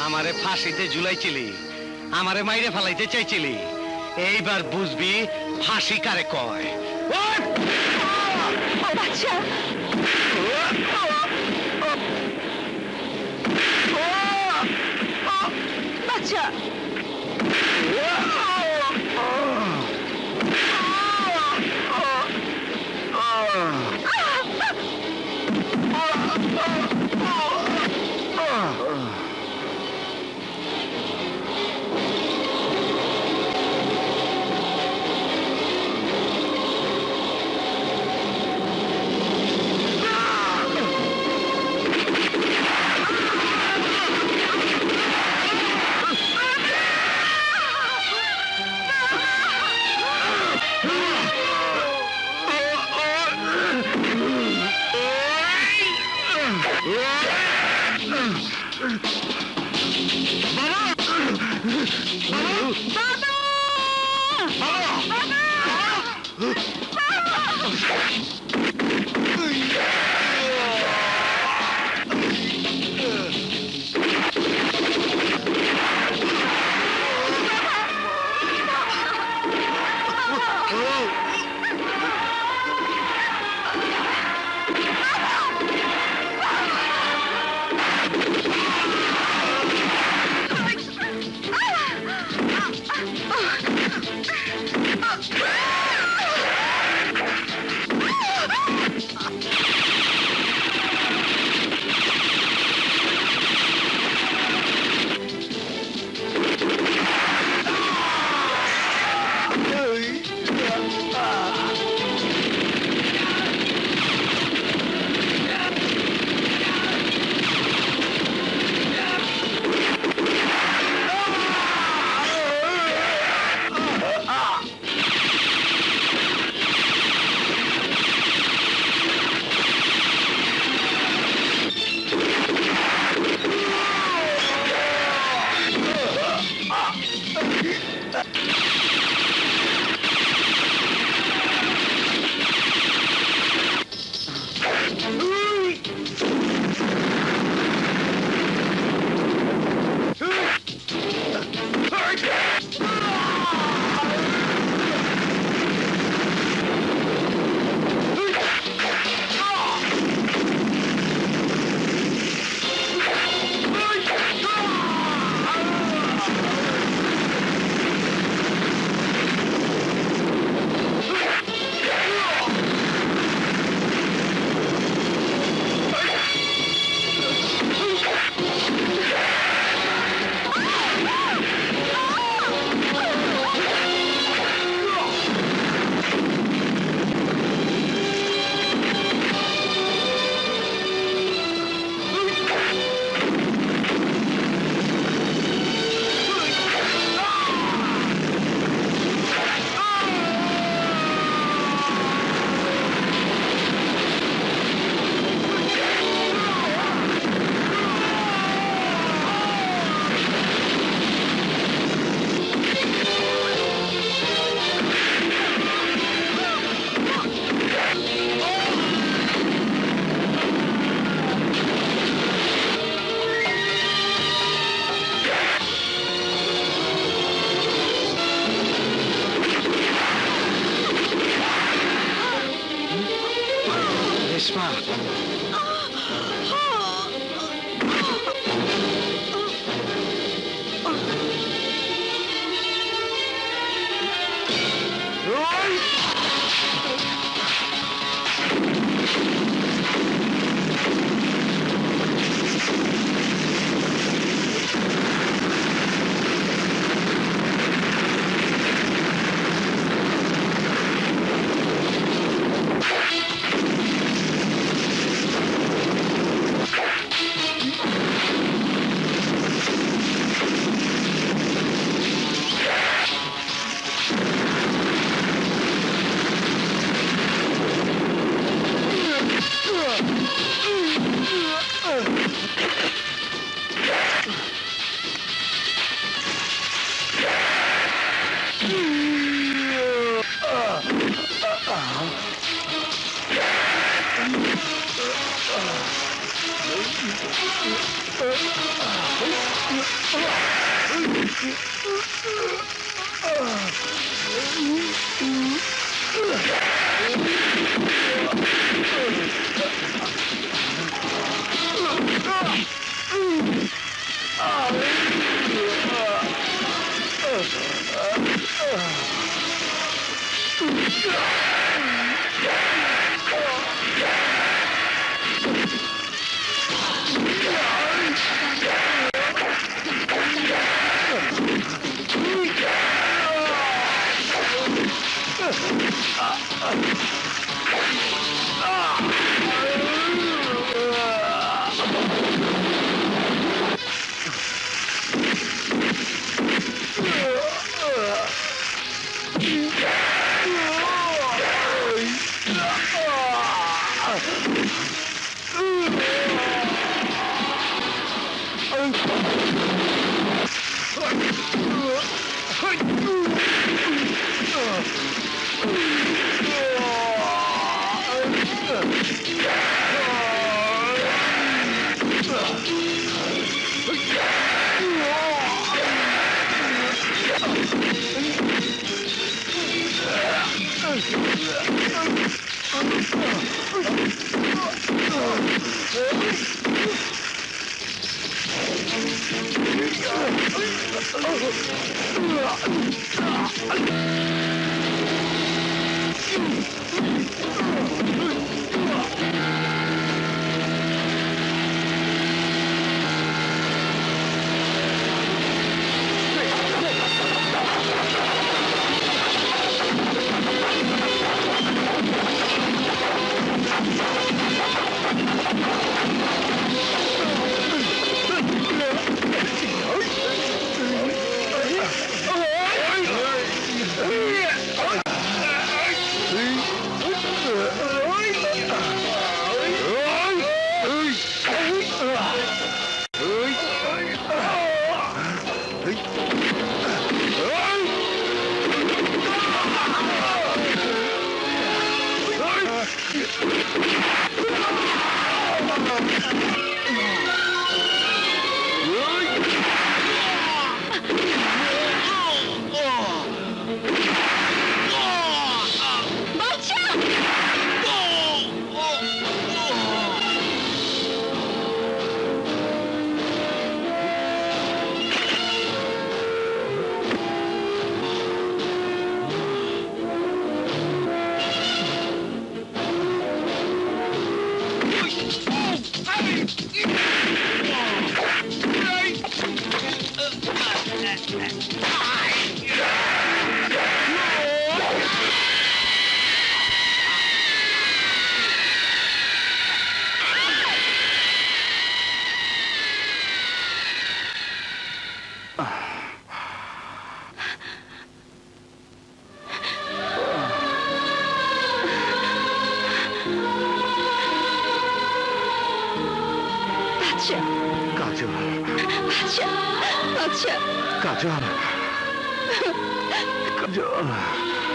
C: আমারে ফাঁসিতে ঝুলাইছিলি, আমারে মাইরে ফেলাইতে চাইছিলি, এইবার বুঝবি ফাঁসি কারে কয়।
B: বাচ্চা, বাচ্চা,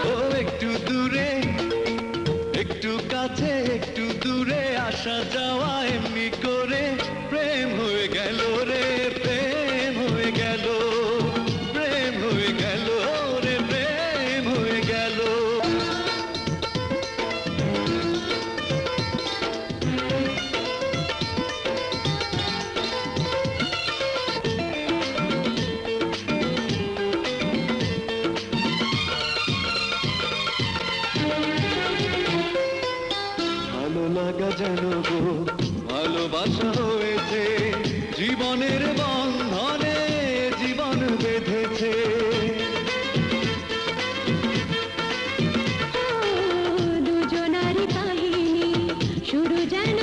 G: ও একটু দূরে একটু কাছে একটু দূরে আসা যাওয়া এমনি করে প্রেম হয়ে গেল রে প্রেম হয়ে গেল প্রেম হয়ে গেল রে প্রেম হয়ে গেল ভালো লাগা যেন গো ভালোবাসা হয়েছে জীবনের বন্ধনে জীবন বেঁধেছে
E: দুজনার কাহিনী শুরু যেন